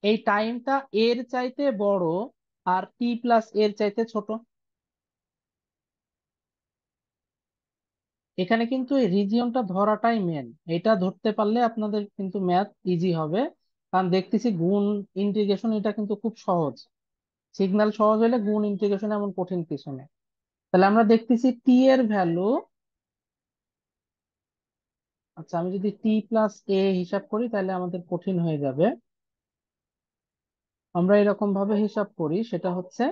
এই টাইমটা এর চাইতে বড় আর টি প্লাস এর চাইতে ছোট। এখানে কিন্তু এই রিজিয়নটা ধরাটাই মেন। এটা ধরতে পারলে আপনাদের কিন্তু ম্যাথ ইজি হবে। কারণ দেখতেছি গুণ ইন্টিগ্রেশন এটা কিন্তু খুব সহজ। সিগন্যাল সহজ হলে গুণ ইন্টিগ্রেশন এমন কঠিন কিছু নেই। তাহলে আমরা দেখতেছি টি এর ভ্যালু, আচ্ছা আমি যদি টি প্লাস এ হিসাব করি তাহলে আমাদের কঠিন হয়ে যাবে। আমরা এরকম ভাবে হিসাব করি, সেটা হচ্ছে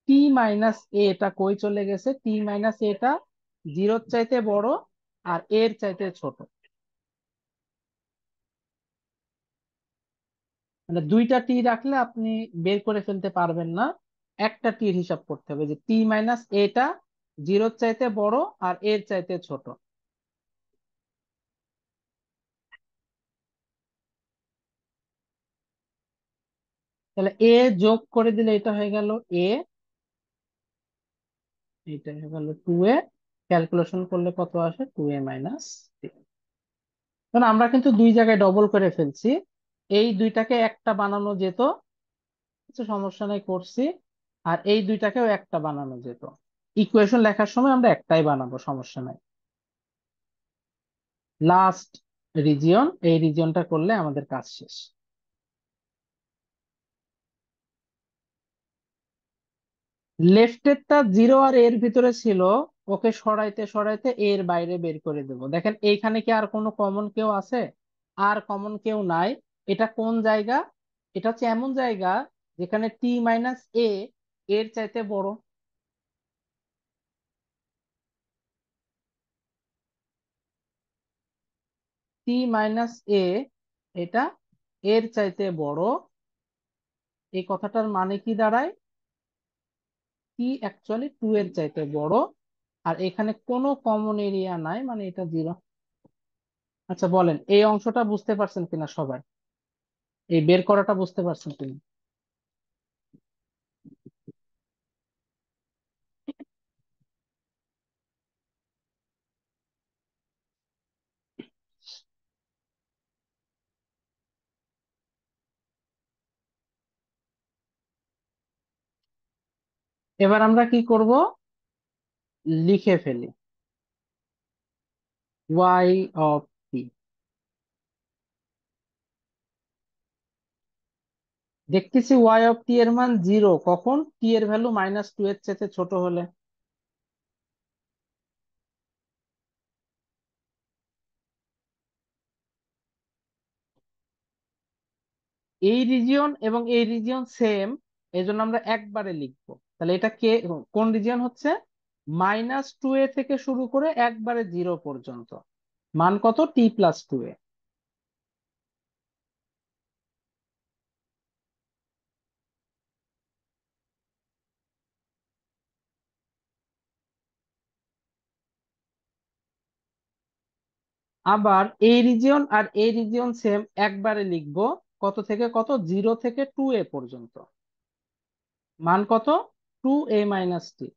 টি মাইনাস এটা কই চলে গেছে, টি মাইনাস এটা জিরোর চাইতে বড় আর এর চাইতে ছোট। মানে দুইটা টি রাখলে আপনি বের করে ফেলতে পারবেন না, একটা টির হিসাব করতে হবে যে টি মাইনাস এটা জিরোর চাইতে বড় আর এর চাইতে ছোট। তাহলে এ যোগ করে দিলে এটা হয়ে গেল এ, এটা হয়ে গেল টু এ। ক্যালকুলেশন করলে কত আসে, টু এ মাইনাস। কারণ আমরা কিন্তু দুই জায়গায় ডবল করে ফেলছি, এই দুইটাকে একটা বানানো যেত, কিছু সমস্যা নাই করছি। আর এই দুইটাকেও একটা বানানো যেত, ইকুয়েশন লেখার সময় আমরা একটাই বানাবো, সমস্যা নাই। লাস্ট রিজিয়ন, এই রিজিয়নটা করলে আমাদের কাজ শেষ। লেফটেরটা জিরো আর এর ভিতরে ছিল, ওকে সরাইতে সরাইতে এর বাইরে বের করে দেব। দেখেন এইখানে কি আর কোনো কমন কেউ আছে? আর কমন কেউ নাই। এটা কোন জায়গা? এটা হচ্ছে এমন জায়গা যেখানে টি মাইনাস এ এর চাইতে বড়। টি মাইনাস এ এটা এর চাইতে বড়। এই কথাটার মানে কি দাঁড়ায়? টি অ্যাকচুয়ালি টু এর চাইতে বড়। আর এখানে কোনো কমন এরিয়া নাই, মানে এটা জিরো। আচ্ছা বলেন এই অংশটা বুঝতে পারছেন কিনা সবাই? এই বের করাটা বুঝতে পারছেন কিনা? এবার আমরা কি করব? লিখে ফেলি ওয়াই অফ টি। দেখতেছি ওয়াই অফ টি এর মান জিরো কখন? টি এর ভ্যালু মাইনাস টু এর চাইতে ছোট হলে। এই রিজিয়ন এবং এই রিজিয়ন সেম, এই জন্য আমরা একবারে লিখবো। তাহলে এটা কে কোন রিজিয়ন হচ্ছে? মাইনাস টু এ থেকে শুরু করে একবারে জিরো পর্যন্ত। মান কত? টি প্লাস টু এ। আবার এই রিজিয়ন আর এই রিজিয়ন সেম, একবারে লিখবো। কত থেকে কত? জিরো থেকে টু এ পর্যন্ত। মান কত? টু এ মাইনাস টি।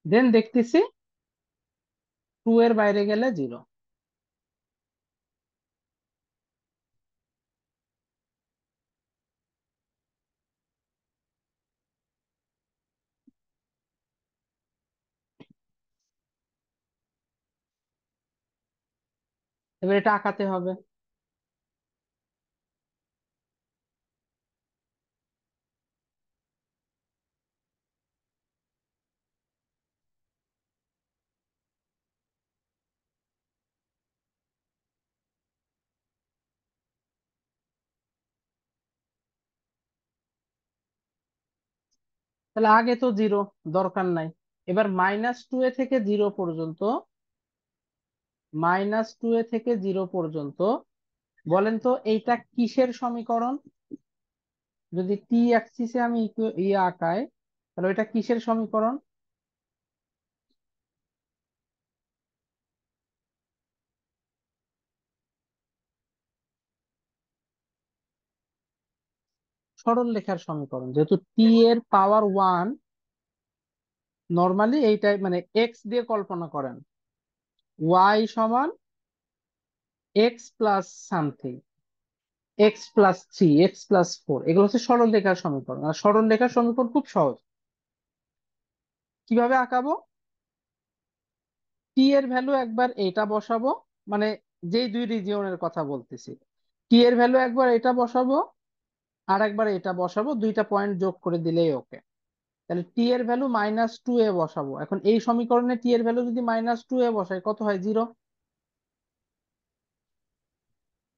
দেন দেখতেছি টু এর বাইরে গেলে জিরো। এবার এটা আঁকাতে হবে। তাহলে আগে তো জিরো, দরকার নাই। এবার মাইনাস টু এ থেকে জিরো পর্যন্ত, মাইনাস টু এ থেকে জিরো পর্যন্ত বলেন তো এইটা কিসের সমীকরণ? যদি টি অ্যাক্সিসে আমি ইয়ে আঁকাই, তাহলে এটা কিসের সমীকরণ? সরল রেখার সমীকরণ। যেহেতু টি এর পাওয়ার ওয়ান, নর্মালি এইটাই মানে এক্স দিয়ে কল্পনা করেন, ওয়াই সমান x plus something, x plus three, x plus four, এগুলো হচ্ছে সরল রেখার সমীকরণ। আর সরল রেখার সমীকরণ খুব সহজ। কিভাবে আঁকাবো? টি এর ভ্যালু একবার এটা বসাবো, মানে যেই দুই রিজিয়নের কথা বলতেছি, টি এর ভ্যালু একবার এটা বসাবো, আর একবার এটা বসাবো, দুইটা পয়েন্ট যোগ করে দিলেই ওকে। তাহলে টি এর ভ্যালু মাইনাস টু এ বসাবো। এখন এই সমীকরণে টি এর ভ্যালু যদি মাইনাস টু এ বসাই কত হয়? জিরো।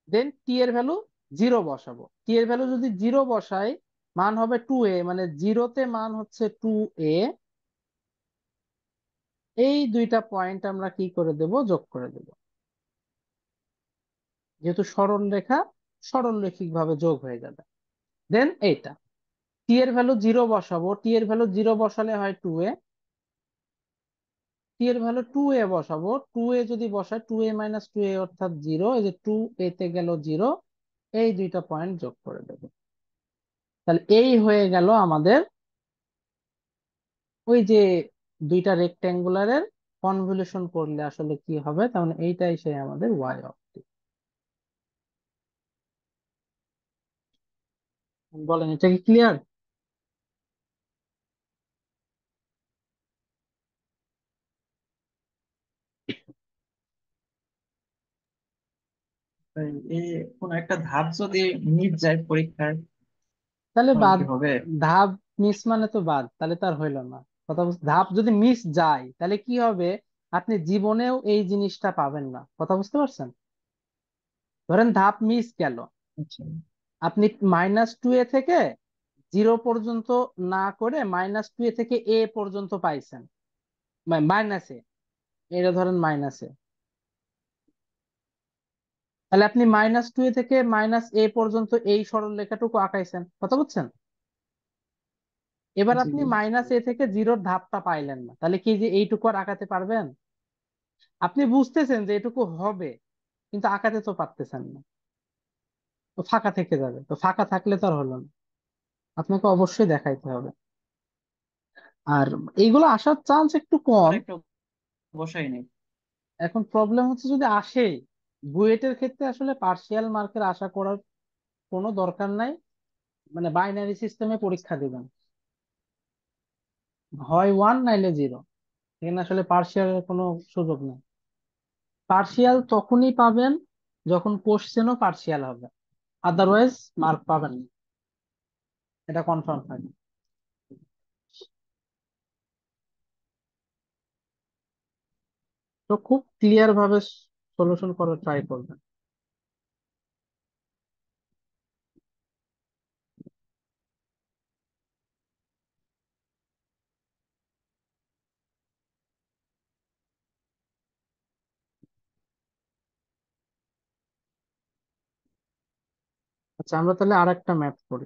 দেন টি এর ভ্যালু জিরো বসাবো। টি এর ভ্যালু যদি জিরো বসাই, মান হবে টু এ, মানে জিরোতে মান হচ্ছে টু এ। এই দুইটা পয়েন্ট আমরা কি করে দেব? যোগ করে দেব। যেহেতু সরল রেখা, সরল রৈখিক ভাবে যোগ হয়ে যাবে। দেন এইটা টি এর ভ্যালু জিরো বসাবো। টি এর ভ্যালু জিরো বসালে হয় টু এ। টি এর ভ্যালু টু এ বসাবো। টু এ যদি বসাই, টু এ মাইনাস টু এ অর্থাৎ জিরো। এই যে টু এ তে গেল জিরো, এই দুইটা পয়েন্ট যোগ করে দেবো। তাহলে এই হয়ে গেল আমাদের ওই যে দুইটা রেক্টেঙ্গুলারের কনভলিউশন করলে আসলে কি হবে, তার মানে এইটাই সেই আমাদের ওয়াই অফ টি। বলেন এটা কি ক্লিয়ার? তাই কোন একটা ধাপ যদি মিস যায় পরীক্ষায় তাহলে তাহলে বাদ। কি হবে? ধাপ মিস মানে তো বাদ, তাহলে তার হইলো না। কথা বুঝ, ধাপ যদি মিস যায় তাহলে কি হবে? আপনি জীবনেও এই জিনিসটা পাবেন না। কথা বুঝতে পারছেন? ধরেন ধাপ মিস গেল, আচ্ছা। আপনি -2a থেকে 0 পর্যন্ত না করে -2a থেকে a পর্যন্ত পাইছেন, মাইনাসে, এটা ধরেন মাইনাসে, তাহলে আপনি -2a থেকে -a পর্যন্ত এই সরল রেখাটুকু আঁকাইছেন। কথা বুঝছেন? এবার জি আপনি জি। -a থেকে 0-র ধাপটা পাইলেন না, তাহলে কি যে এইটুকু আর আঁকাতে পারবেন? আপনি বুঝতেছেন যে এটুকু হবে, কিন্তু আঁকাতে তো পারতেছেন না, তো ফাঁকা থেকে যাবে। তো ফাঁকা থাকলে তো আর হলো না, আপনাকে অবশ্যই দেখাইতে হবে। আর এইগুলো আসার চান্স একটু আবার কম। একটা বসাই নেই। এখন প্রবলেম হচ্ছে যদি আসে, বুয়েটের ক্ষেত্রে আসলে পার্শিয়াল মার্কের আশা করার কোনো দরকার নাই। মানে বাইনারি সিস্টেমে পরীক্ষা দিবেন, হয় 1 নাইলে 0। এখানে আসলে পার্শিয়ালের কোনো সুযোগ নেই। পার্শিয়াল তখনই পাবেন যখন কোশ্চেনও পার্শিয়াল হবে, আদারওয়াইজ মার্ক পাবেন না, এটা কনফার্ম থাকে। তো খুব ক্লিয়ার ভাবে সলিউশন করার ট্রাই করবেন। আচ্ছা, আমরা তাহলে আর একটা ম্যাথ করি।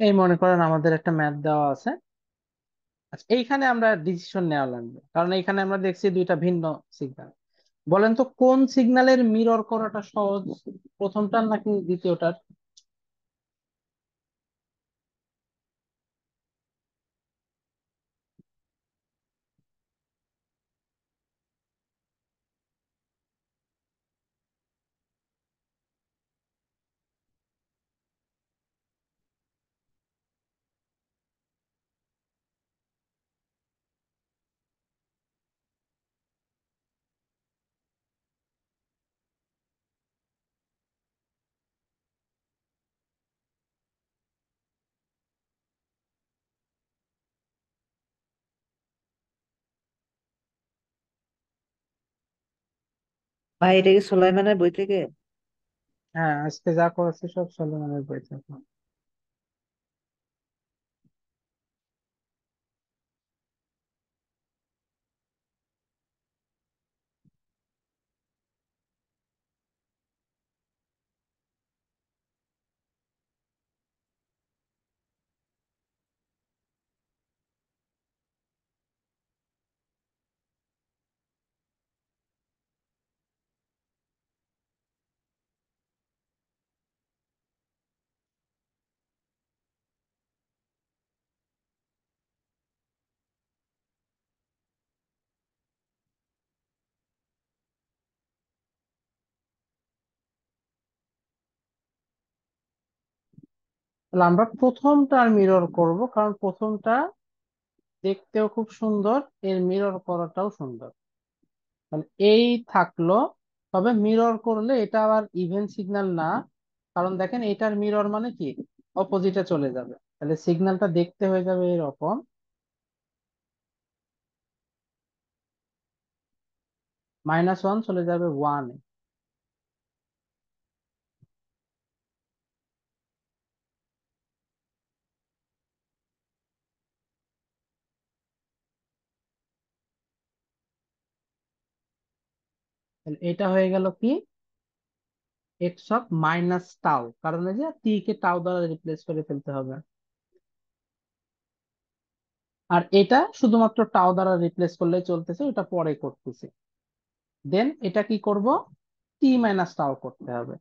এই মনে করেন আমাদের একটা ম্যাথ দেওয়া আছে। আচ্ছা, এইখানে আমরা ডিসিশন নেওয়া লাগবে, কারণ এইখানে আমরা দেখছি দুইটা ভিন্ন সিগন্যাল। বলেন তো কোন সিগন্যালের মিরর করাটা সহজ, প্রথমটার নাকি দ্বিতীয়টার? ভাই এটা কি সুলাইমানের বই থেকে? হ্যাঁ, আজকে যা করেছে সব সলিমনের বই থেকে। তাহলে আমরা প্রথমটার মিরর করব, কারণ প্রথমটা দেখতেও খুব সুন্দর, এর মিরর করাটাও সুন্দর। তাহলে এই থাকলো। তবে মিরর করলে এটা আবার ইভেন সিগন্যাল না, কারণ দেখেন এটার মিরর মানে কি, অপোজিটে চলে যাবে, তাহলে সিগন্যালটা দেখতে হয়ে যাবে এরকম, -1 চলে যাবে 1। তাহলে এটা হয়ে গেল কি, x(-τ), কারণ এই যে t কে টাউ দ্বারা রিপ্লেস করে ফেলতে হবে। আর এটা শুধুমাত্র টাউ দ্বারা রিপ্লেস করলে চলতেছে, ওটা পরে করতেছে। দেন এটা কি করব, t-τ করতে হবে।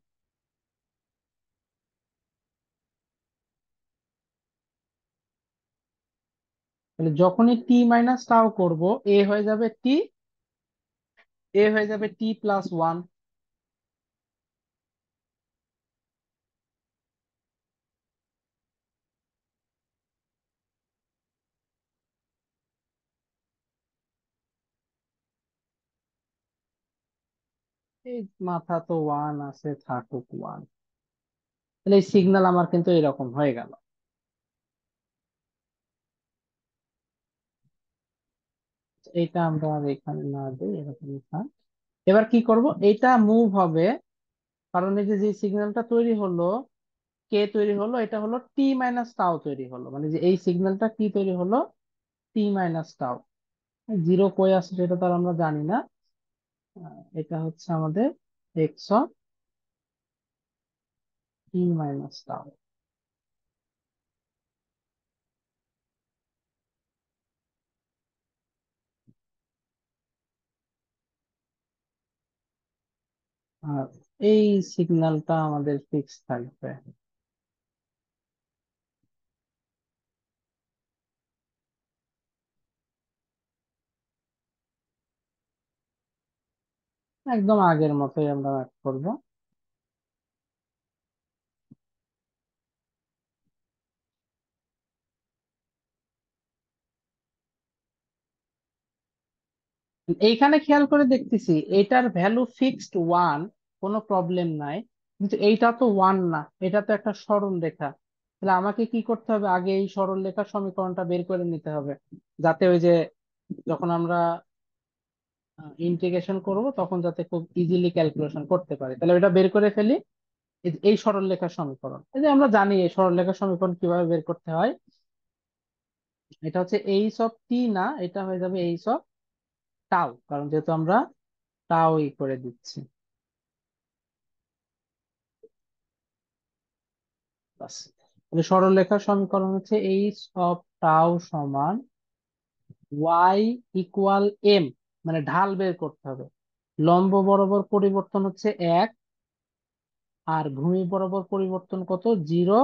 তাহলে যখনই টি মাইনাস টাও করবো, এ হয়ে যাবে টি, এ হয়ে যাবে টি প্লাস ওয়ান। এই মাথা তো ওয়ান আছে, থাকুক ওয়ান। তাহলে এই সিগন্যাল আমার কিন্তু এরকম হয়ে গেল। এটা আমরা আর এখানে না দিই, এরকম থাক। এবার কি করব, এটা মুভ হবে, কারণ এই যে যে সিগন্যালটা তৈরি হলো, কে তৈরি হলো, এটা হলো টি মাইনাস টাও তৈরি হলো, মানে যে এই সিগন্যালটা কি তৈরি হলো, টি মাইনাস টাও। জিরো কই আসছে সেটা তো আর আমরা জানি না। এটা হচ্ছে আমাদের এক্স অফ টি মাইনাস টাও। আর এই সিগন্যালটা আমাদের ফিক্স থাকবে। একদম আগের মতোই আমরা করব। এইখানে খেয়াল করে দেখতেছি এটার ভ্যালু ফিক্সড ওয়ান, কোনো প্রবলেম নাই। কিন্তু এইটা তো ওয়ান না, এটা তো একটা সরল রেখা। তাহলে আমাকে কি করতে হবে, আগে এই সরল রেখার সমীকরণটা বের করে নিতে হবে, যাতে ওই যে যখন আমরা ইন্টিগ্রেশন করব তখন যাতে খুব ইজিলি ক্যালকুলেশন করতে পারি। তাহলে ওটা বের করে ফেলি। এই সরল রেখার সমীকরণ, এই যে আমরা জানি এই সরল রেখার সমীকরণ কিভাবে বের করতে হয়। এটা হচ্ছে এইচ অফ টি, না এটা হয়ে যাবে এইচ অফ টাও, কারণ যেহেতু আমরা টাও ই করে দিচ্ছি। বাস। তাহলে সরলরেখার সমীকরণ হচ্ছে এইচ অফ টাও সমান ওয়াই ইকুয়াল এম, মানে ঢাল বের করতে হবে। লম্ব বরাবর পরিবর্তন হচ্ছে এক, আর ভূমি বরাবর পরিবর্তন কত, zero.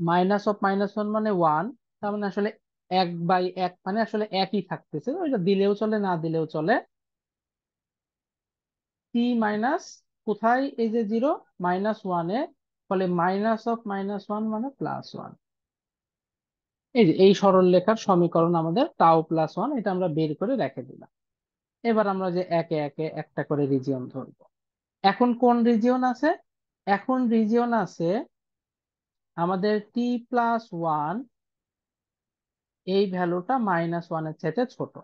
Minus of minus one মানে ওয়ান, তার মানে আসলে এক বাই এক মানে আসলে একই থাকতেছে, ওইটা দিলেও চলে না দিলেও চলে। টি মাইনাস, কোথায় এই যে জিরো, মাইনাস ওয়ানে, ফলে মাইনাস অফ মাইনাস ওয়ান মানে প্লাস ওয়ান। এই যে এই সরল রেখার সমীকরণ আমাদের টাও প্লাস ওয়ান, এটা আমরা বের করে রেখে দিলাম। এবার আমরা যে একে একে একটা করে রিজিয়ন ধরবো। এখন কোন রিজিয়ন আছে, এখন রিজিয়ন আছে আমাদের টি প্লাস ওয়ান, এই ভ্যালুটা মাইনাস ওয়ানের চাইতে ছোট।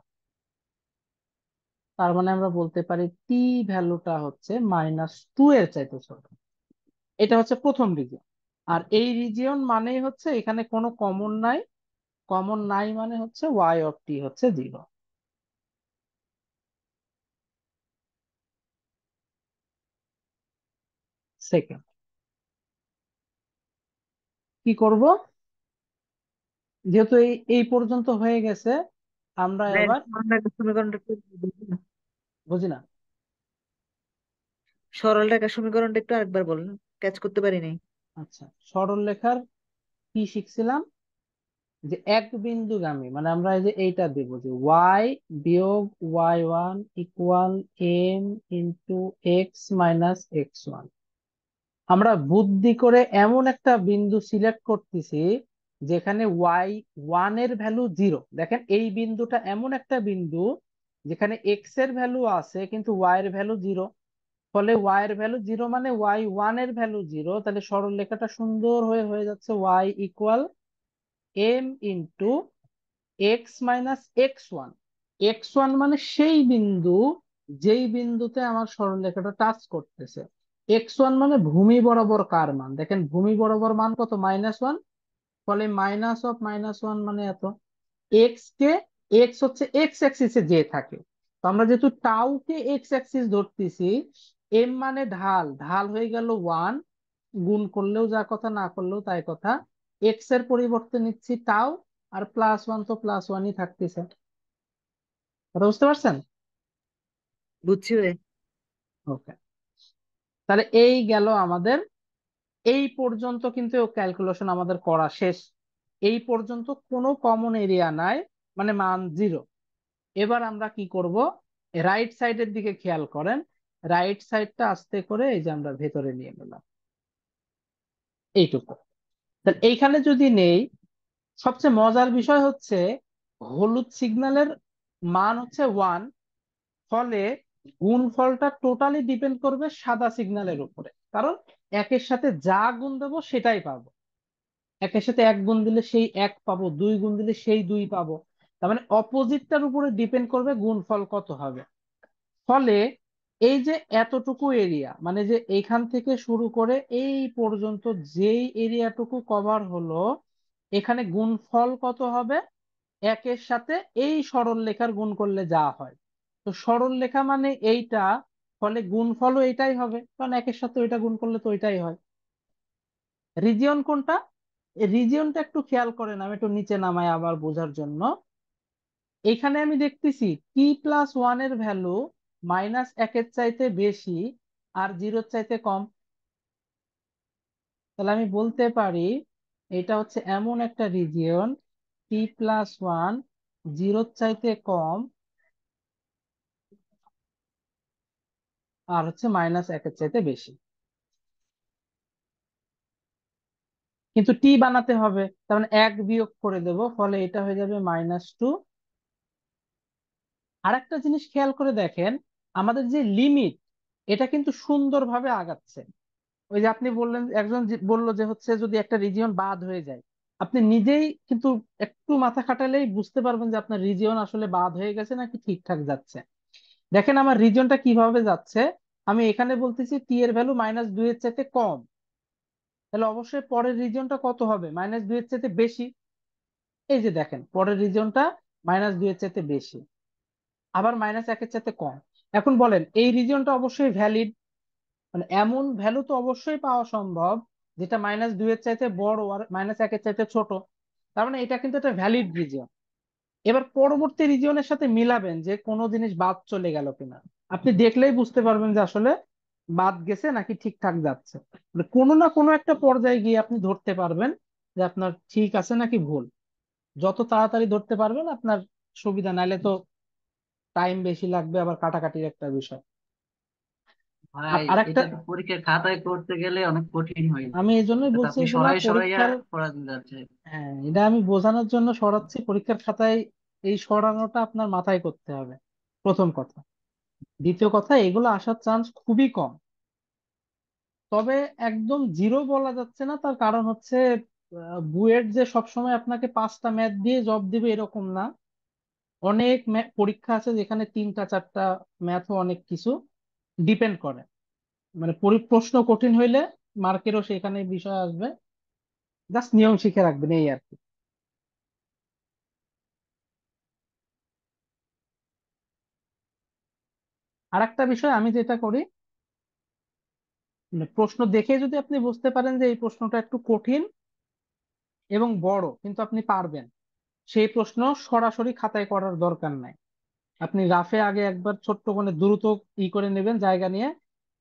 তার মানে আমরা বলতে পারি টি ভ্যালুটা হচ্ছে মাইনাস টু এর চাইতে ছোট। এটা হচ্ছে প্রথম রিজিয়ন। আর এই রিজিয়ন মানেই হচ্ছে এখানে কোনো কমন নাই, কমন নাই মানে হচ্ছে ওয়াই অফ টি হচ্ছে জিরো। সেকেন্ড কি করব, যেহেতু এই এই পর্যন্ত হয়ে গেছে, আমরা মানে এবার সমীকরণটা একটু বুঝি না। বুঝি না। সরল রেখার সমীকরণটা একটু আরেকবার বলেন, ক্যাচ করতে পারি নাই। আচ্ছা, সরল রেখার কি শিখছিলাম, যে এক বিন্দুগামী, মানে আমরা এই যে এইটা দেবো যে ওয়াই বিয়োগ Y one equal M into X minus X one. আমরা বুদ্ধি করে এমন একটা বিন্দু সিলেক্ট করতেছি যেখানে ওয়াই ওয়ান এর ভ্যালু জিরো। দেখেন এই বিন্দুটা এমন একটা বিন্দু যেখানে এক্স এর ভ্যালু আছে কিন্তু ওয়াই এর ভ্যালু জিরো। ফলে ওয়াই এর ভ্যালু জিরো মানে ওয়াই ওয়ান এর ভ্যালু জিরো। তাহলে সরল রেখাটা সুন্দর হয়ে হয়ে যাচ্ছে Y equal M into X minus X one. X one মানে সেই বিন্দু যেই বিন্দুতে আমার সরলরেখাটা টাচ করতেছে। এক্স ওয়ান মানে ভূমি বরাবর কার মান, দেখেন ভূমি বরাবর মান কত, মাইনাস ওয়ান। ফলে মাইনাস অফ মাইনাস ওয়ান মানে এত। এক্স কে, এক্স হচ্ছে এক্স অ্যাক্সিসে যে থাকে, তো আমরা যেহেতু টাউ কে এক্স অ্যাক্সিস ধরতেছি, এম মানে ঢাল, ঢাল হয়ে গেল ওয়ান, গুণ করলেও যা কথা না করলেও তাই কথা। এক্স এর পরিবর্তে নিচ্ছি টাউ, আর প্লাস ওয়ান তো প্লাস ওয়ানই থাকতেছে। কথা বুঝতে পারছেন? বুঝছি ভাই। ওকে, তাহলে এই গেল আমাদের, এই পর্যন্ত কিন্তু ক্যালকুলেশন আমাদের করা শেষ। এই পর্যন্ত কোনো কমন এরিয়া নাই, মানে মান 0। এবার আমরা কি করব, রাইট সাইডের দিকে খেয়াল করেন, রাইট সাইডটা আস্তে করে এই যে আমরা ভেতরে নিয়ে নিলাম এইটুকু। তাহলে এইখানে যদি নেই, সবচেয়ে মজার বিষয় হচ্ছে হলুদ সিগন্যালের মান হচ্ছে 1, ফলে গুণফলটা টোটালি ডিপেন্ড করবে সাদা সিগন্যালের উপরে, কারণ একের সাথে যা গুণ দেবো সেটাই পাবো। একের সাথে 1 গুণ দিলে সেই 1 পাবো, 2 গুণ দিলে সেই 2 পাবো। তার মানে অপোজিটটার উপরে ডিপেন্ড করবে গুণফল কত হবে। ফলে এই যে এতটুকু এরিয়া, মানে যে এইখান থেকে শুরু করে এই পর্যন্ত যেই এরিয়াটুকু কভার হলো, এখানে গুণফল কত হবে, একের সাথে এই সরল রেখার গুণ করলে যা হয়। তো সরল রেখা মানে এইটা, ফলে গুণফলও এটাই হবে, কারণ একের সাথে ওইটা গুণ করলে তো ওইটাই হয়। রিজিয়ন কোনটা, রিজিয়নটা একটু খেয়াল করেন, আমি একটু নিচে নামাই আবার বোঝার জন্য। এখানে আমি দেখতেছি t+1 এর ভ্যালু -1 এর চাইতে বেশি আর 0-এর চাইতে কম। তাহলে আমি বলতে পারি এটা হচ্ছে এমন একটা রিজিয়ন t+1 0-এর চাইতে কম আর হচ্ছে -1 এর চাইতে বেশি। কিন্তু টি বানাতে হবে, তার মানে 1 বিয়োগ করে দেব, ফলে এটা হয়ে যাবে -2। আর একটা জিনিস খেয়াল করে দেখেন, আমাদের যে লিমিট, এটা কিন্তু সুন্দরভাবে আগাচ্ছে। ওই যে আপনি বললেন, একজন বললো যে হচ্ছে যদি একটা রিজিয়ন বাদ হয়ে যায়, আপনি নিজেই কিন্তু একটু মাথা খাটালেই বুঝতে পারবেন যে আপনার রিজিয়ন আসলে বাদ হয়ে গেছে নাকি ঠিকঠাক যাচ্ছে। দেখেন আমার রিজিয়নটা কিভাবে যাচ্ছে, আমি এখানে বলতেছি টি এর ভ্যালু -2 এর চাইতে কম, তাহলে অবশ্যই পরের রিজিয়নটা কত হবে, -2 এর চাইতে বেশি। এই যে দেখেন পরের রিজিয়নটা -2 এর চাইতে বেশি, আবার -1 এর চাইতে কম। এখন বলেন এই রিজিয়নটা অবশ্যই ভ্যালিড, মানে এমন ভ্যালু তো অবশ্যই পাওয়া সম্ভব যেটা -2 এর চাইতে বড় আর -1 এর চাইতে ছোট। তার মানে এটা কিন্তু একটা ভ্যালিড রিজিয়ন। এবার পরবর্তী রিজিয়নের সাথে মিলাবেন যে কোনো জিনিস বাদ চলে গেল কিনা, আপনি দেখলেই বুঝতে পারবেন যে আসলে বাদ গেছে নাকি ঠিকঠাক যাচ্ছে। মানে কোনো না কোনো একটা পর্যায়ে গিয়ে আপনি ধরতে পারবেন যে আপনার ঠিক আছে নাকি ভুল। যত তাড়াতাড়ি ধরতে পারবেন আপনার সুবিধা, নাইলে তো টাইম বেশি লাগবে, আবার কাটাকাটির একটা বিষয়। আর ভাই, আরেকটা, এটা তো পরীক্ষার খাতায় করতে গেলে অনেক কঠিন হয়ে যায়। আমি এই জন্যই এটা তো বলছি আপনি এগুলা সরাই সরাইয়া পরীক্ষার, করা যাচ্ছে। হ্যাঁ এটা আমি বোঝানোর জন্য সরাচ্ছি, পরীক্ষার খাতায় এই সরানোটা আপনার মাথায় করতে হবে, প্রথম কথা। দ্বিতীয় কথা, এগুলো আসার চান্স খুবই কম, তবে একদম জিরো বলা যাচ্ছে না। তার কারণ হচ্ছে বুয়েট যে সবসময় আপনাকে 5টা ম্যাথ দিয়ে জব দিবে এরকম না। অনেক পরীক্ষা আছে যেখানে 3টা 4টা ম্যাথও অনেক কিছু ডিপেন্ড করে। মানে প্রশ্ন কঠিন হইলে মার্কেরও সেখানে বিষয় আসবে, জাস্ট নিয়ম শিখে রাখবেন এই আর কি। আর একটা বিষয় আমি যেটা করি, মানে প্রশ্ন দেখে যদি আপনি বুঝতে পারেন যে এই প্রশ্নটা একটু কঠিন এবং বড় কিন্তু আপনি পারবেন, সেই প্রশ্ন সরাসরি খাতায় করার দরকার নাই। আপনি রাফে আগে একবার ছোট্ট করে দ্রুত করে নেবেন জায়গা নিয়ে,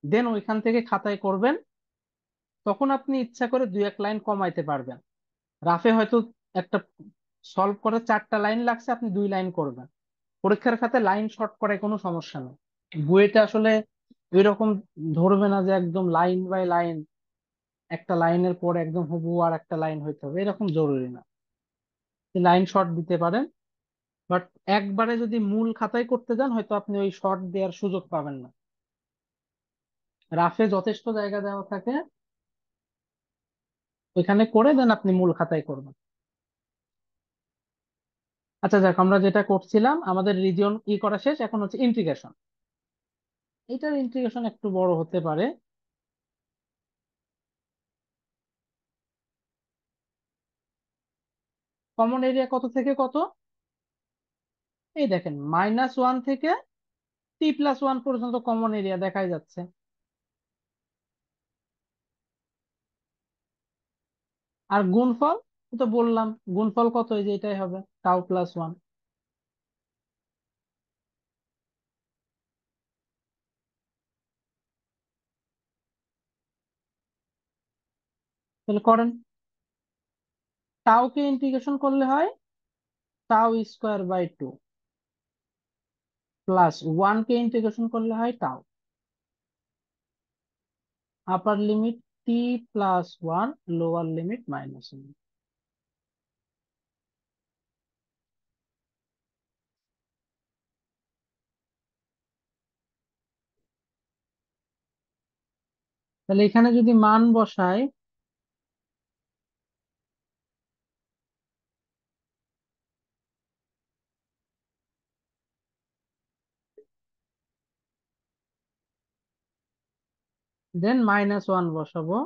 দেন ওইখান থেকে খাতায় করবেন। তখন আপনি ইচ্ছা করে 2-1 লাইন কমাইতে পারবেন। রাফে হয়তো একটা সলভ করে 4টা লাইন লাগছে, আপনি 2 লাইন করবেন। পরীক্ষার খাতায় লাইন শর্ট করে কোনো সমস্যা নেই। বইটা আসলে ওই রকম ধরবে না যে একদম লাইন বাই লাইন, একটা লাইনের পর একদম হুবহু আর একটা লাইন হইতে হবে, এরকম জরুরি না। লাইন শর্ট দিতে পারেন, বাট একবারে যদি মূল খাতায় করতে যান হয়তো আপনি ওই শর্ট দেওয়ার সুযোগ পাবেন না। রাফে যথেষ্ট জায়গা দেওয়া থাকে, ওইখানে করে দেন আপনি মূল খাতায় করবেন। আচ্ছা যাক, আমরা যেটা করছিলাম, আমাদের রিজিয়ন করা শেষ, এখন হচ্ছে ইন্টিগ্রেশন। এটার ইন্টিগ্রেশন একটু বড় হতে পারে। কমন এরিয়া কত থেকে কত, এই দেখেন -1 থেকে t+1 পর্যন্ত কমন এরিয়া দেখাই যাচ্ছে। আর গুণফল তো বললাম, গুণফল কত, এই যে এটাই হবে τ+1। তাহলে করেন। টাউকে ইন্টিগ্রেশন করলে হয় টাউ স্কোয়ার বাই 2 প্লাস 1 কে ইন্টিগ্রেশন করলে হয় tau upper limit T plus 1 lower limit -1। তাহলে এখানে যদি মান বসাই, দেন -1 বসাবো,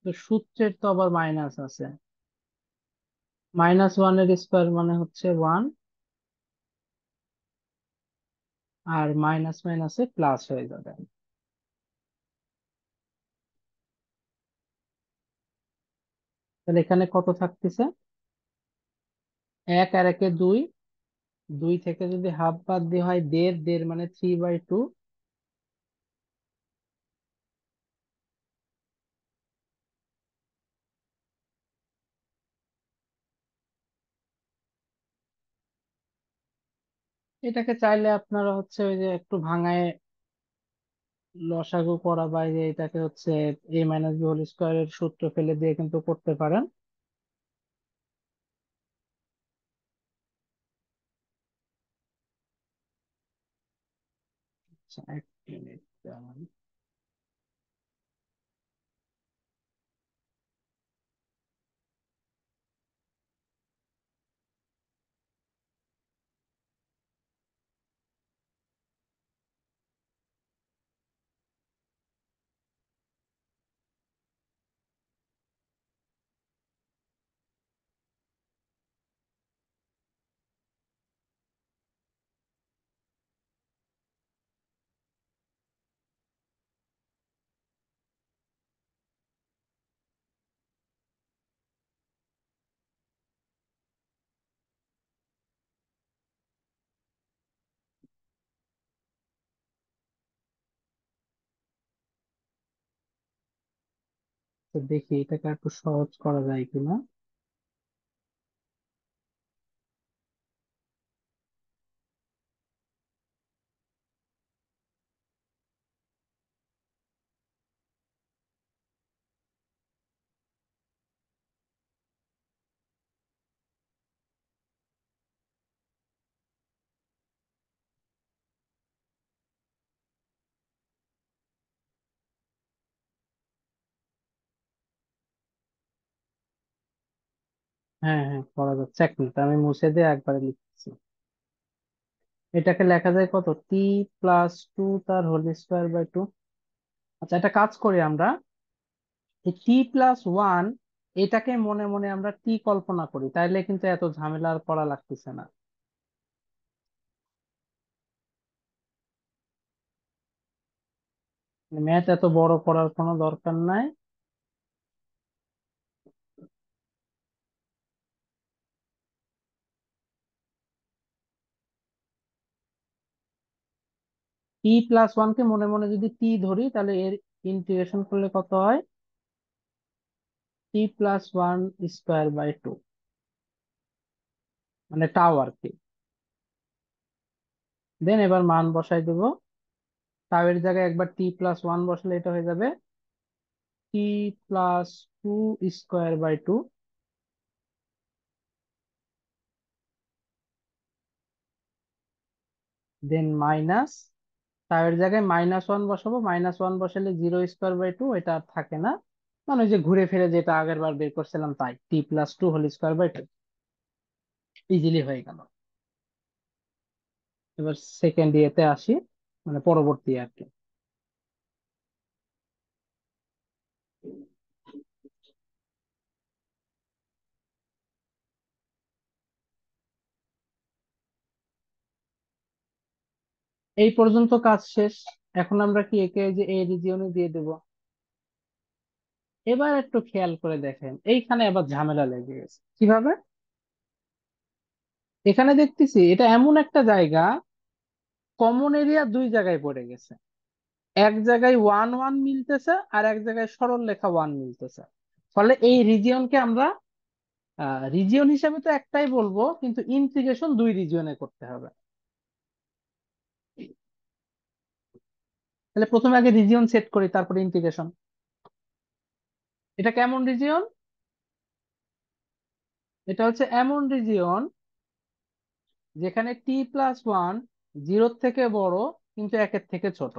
তো সূত্রের তো আবার মাইনাস আছে, -1 এর স্কোয়ার মানে হচ্ছে 1, আর মাইনাস মাইনাসে প্লাস হয়ে যাবে। তাহলে এখানে কত থাকতেছে, 1 আর 1 এ 2, 2 থেকে যদি হাফ বাদ দিয়ে হয় 1.5, 1.5 মানে 3/2। এটাকে চাইলে আপনারা হচ্ছে ওই যে একটু ভাঙায় লসাগু করা, বা এই যে এটাকে হচ্ছে a - b² এর সূত্র ফেলে দিয়ে কিন্তু করতে পারেন। আচ্ছা, 1 মিনিট। তো দেখি এটাকে একটু সহজ করা যায় কিনা। হ্যাঁ হ্যাঁ, করা যাচ্ছে। 1 মিনিট, আমি মুছে দিয়ে একবারে লিখছি। এটাকে লেখা যায় কত, t+2 তার হোল স্কোয়ার বাই 2। আচ্ছা, একটা কাজ করি আমরা, এই t+1 এটাকে মনে মনে আমরা টি কল্পনা করি, তাইলে কিন্তু এত ঝামেলা আর করা লাগতেছে না। ম্যাথ এত বড় করার কোনো দরকার নাই। t+1 কে মনে মনে যদি টি ধরি, তাহলে এর ইন্টিগ্রেশন করলে কত হয়, t+1 স্কোয়ার বাই 2, মানে টাও আর কি। দেন এবার মান বসাই দেবো, টাও এর জায়গায় একবার t+1 বসালে এটা হয়ে যাবে t+2 square by 2, than minus, টাও এর জায়গায় -1 বসাবো, -1 বসালে 0 স্কোয়ার বাই 2, এটা আর থাকে না, মানে ওই যে ঘুরে ফিরে যেটা আগের বার বের করছিলাম তাই, t+2 whole square by 2, easily হয়ে গেল। এবার সেকেন্ড ইয়েতে আসি, মানে পরবর্তী আর কি। এই পর্যন্ত কাজ শেষ। এখন আমরা কি একে এই যে এই রিজিয়নে দিয়ে দেব। এবার একটু খেয়াল করে দেখেন, এইখানে আবার ঝামেলা লেগে গেছে কিভাবে। এখানে দেখতেছি এটা এমন একটা জায়গা, কমন এরিয়া 2 জায়গায় পড়ে গেছে। এক জায়গায় ওয়ান ওয়ান মিলতেছে আর এক জায়গায় সরল রেখা ওয়ান মিলতেছে। ফলে এই রিজিয়নকে আমরা রিজিয়ন হিসেবে তো একটাই বলবো, কিন্তু ইন্টিগ্রেশন দুই রিজিয়নে করতে হবে। তাহলে প্রথমে আগে রিজিয়ন সেট করি, তারপরে ইন্টিগ্রেশন। এটা কেমন রিজিয়ন? এটা হচ্ছে এমন রিজিয়ন যেখানে t+1 জিরোর থেকে বড় কিন্তু একের থেকে ছোট।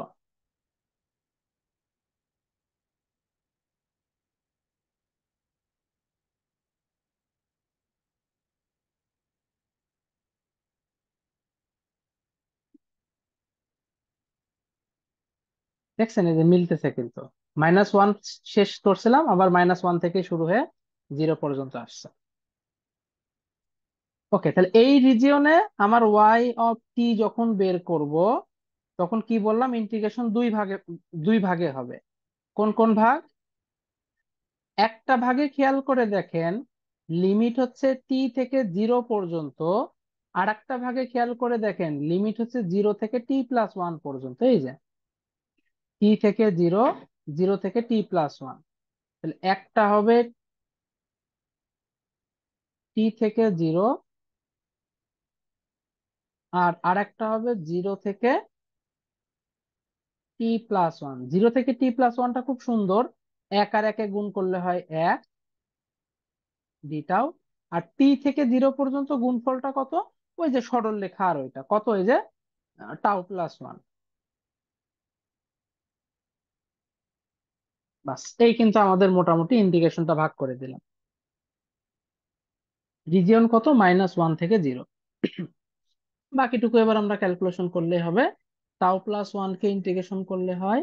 দেখছেন এই যে মিলতেছে কিন্তু। -1 শেষ করছিলাম, আবার -1 থেকে শুরু হয়ে 0 পর্যন্ত আসছে। ওকে, তাহলে এই রিজিয়নে আমার y যখন বের করব, তখন কি বললাম, ইন্টিগ্রেশন দুই ভাগে হবে। কোন কোন ভাগ? একটা ভাগে খেয়াল করে দেখেন লিমিট হচ্ছে থেকে 0 পর্যন্ত, আর একটা ভাগে খেয়াল করে দেখেন লিমিট হচ্ছে 0 থেকে t+1 পর্যন্ত। এই যে থেকে 0, 0 থেকে t+1। তাহলে একটা হবে থেকে 0, আর আরেকটা হবে 0 থেকে t+1। 0 থেকে t+1টা খুব সুন্দর, এক আর একে গুণ করলে হয় 1 ডিটাও। আর থেকে 0 পর্যন্ত গুণফলটা কত? ওই যে সরল রেখা, আর ওইটা কত, এই যে τ+1। বাস, এই কিন্তু আমাদের মোটামুটি ইন্টিগ্রেশনটা ভাগ করে দিলাম। রিজিয়ন কত? -1 থেকে 0। বাকিটুকু এবার আমরা ক্যালকুলেশন করলে হবে। τ+1 কে ইন্টিগ্রেশন করলে হয়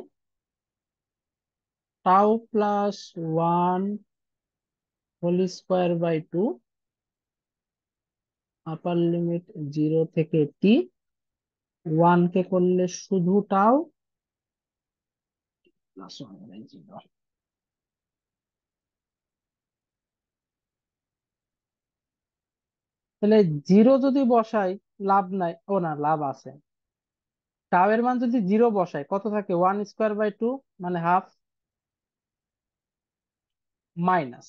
τ+1 whole square by 2, upper limit 0 থেকে টি, 1 কে করলে শুধু টাও +1/0। তাহলে 0 যদি বসাই, লাভ নাই, ও না লাভ আছে। টাও এর মান যদি 0 বসাই কত থাকে? 1/2 মানে হাফ, মাইনাস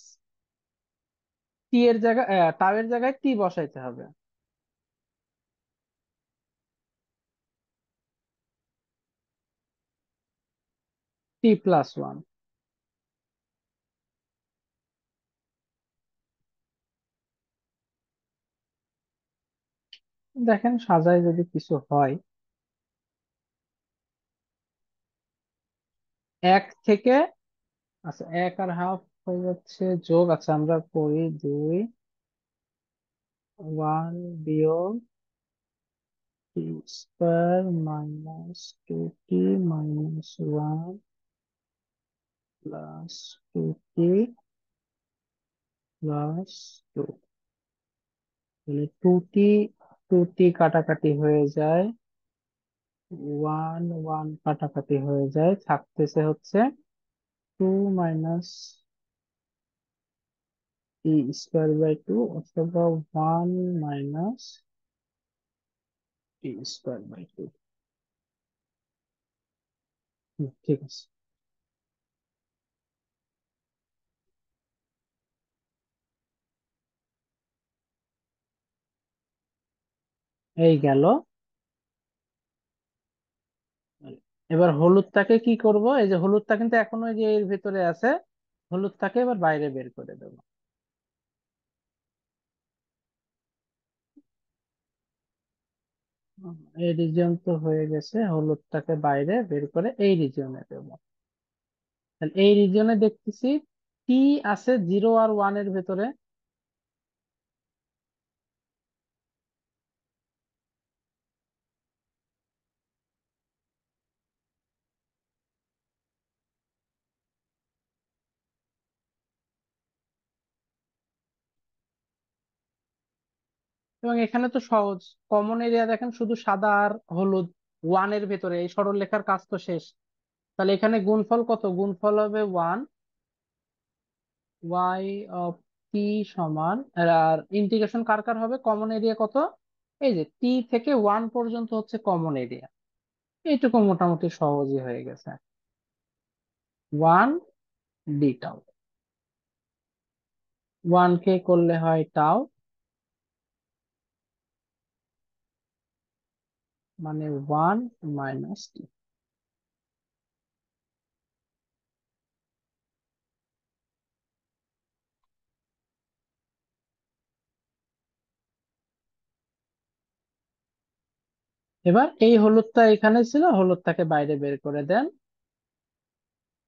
টি এর জায়গায় টাও এর জায়গায় টি বসাইতে হবে। t+1। দেখেন সাজায় যদি কিছু হয়, 1 থেকে, আচ্ছা 1 আর হাফ হয়ে যাচ্ছে যোগ, আচ্ছা আমরা করি 2, 1 বিয়োগ T square minus 2t minus 1 plus 2t plus 2। তাহলে 2t কাটাকাটি হয়ে যায়, 1 1 কাটাকাটি হয়ে যায়, থাকতেছে হচ্ছে 2 মাইনাস টি স্কোয়ার বাই 2, অথবা 1 মাইনাস টি স্কোয়ার বাই 2। ঠিক আছে। এই গেল। এবার হলুদটাকে কি করব? এই যে হলুদটা কিন্তু এখনো এই যে এর ভিতরে আছে, হলুদটাকে এবার বাইরে বের করে দেব। এই রিজিয়ন তো হয়ে গেছে, হলুদটাকে বাইরে বের করে এই রিজিয়নে দেব। তাহলে এই রিজিয়নে দেখতেছি টি আছে 0 আর 1 এর ভেতরে, এবং এখানে তো সহজ, কমন এরিয়া দেখেন শুধু সাদা আর হলুদ। 1 এর ভেতরে এই সরল রেখার কাজ তো শেষ। তাহলে এখানে গুণফল কত? গুণফল হবে 1 y অফ টি সমান, আর ইন্টিগ্রেশন কার কার হবে? কমন এরিয়া কত? এই যে টি থেকে 1 পর্যন্ত হচ্ছে কমন এরিয়া, এইটুকু মোটামুটি সহজই হয়ে গেছে। 1 d টাউ, 1 কে করলে হয় টাউ, মানে 1 - t। এবার এই হলুদটা এখানে ছিল, হলুদটাকে বাইরে বের করে দেন।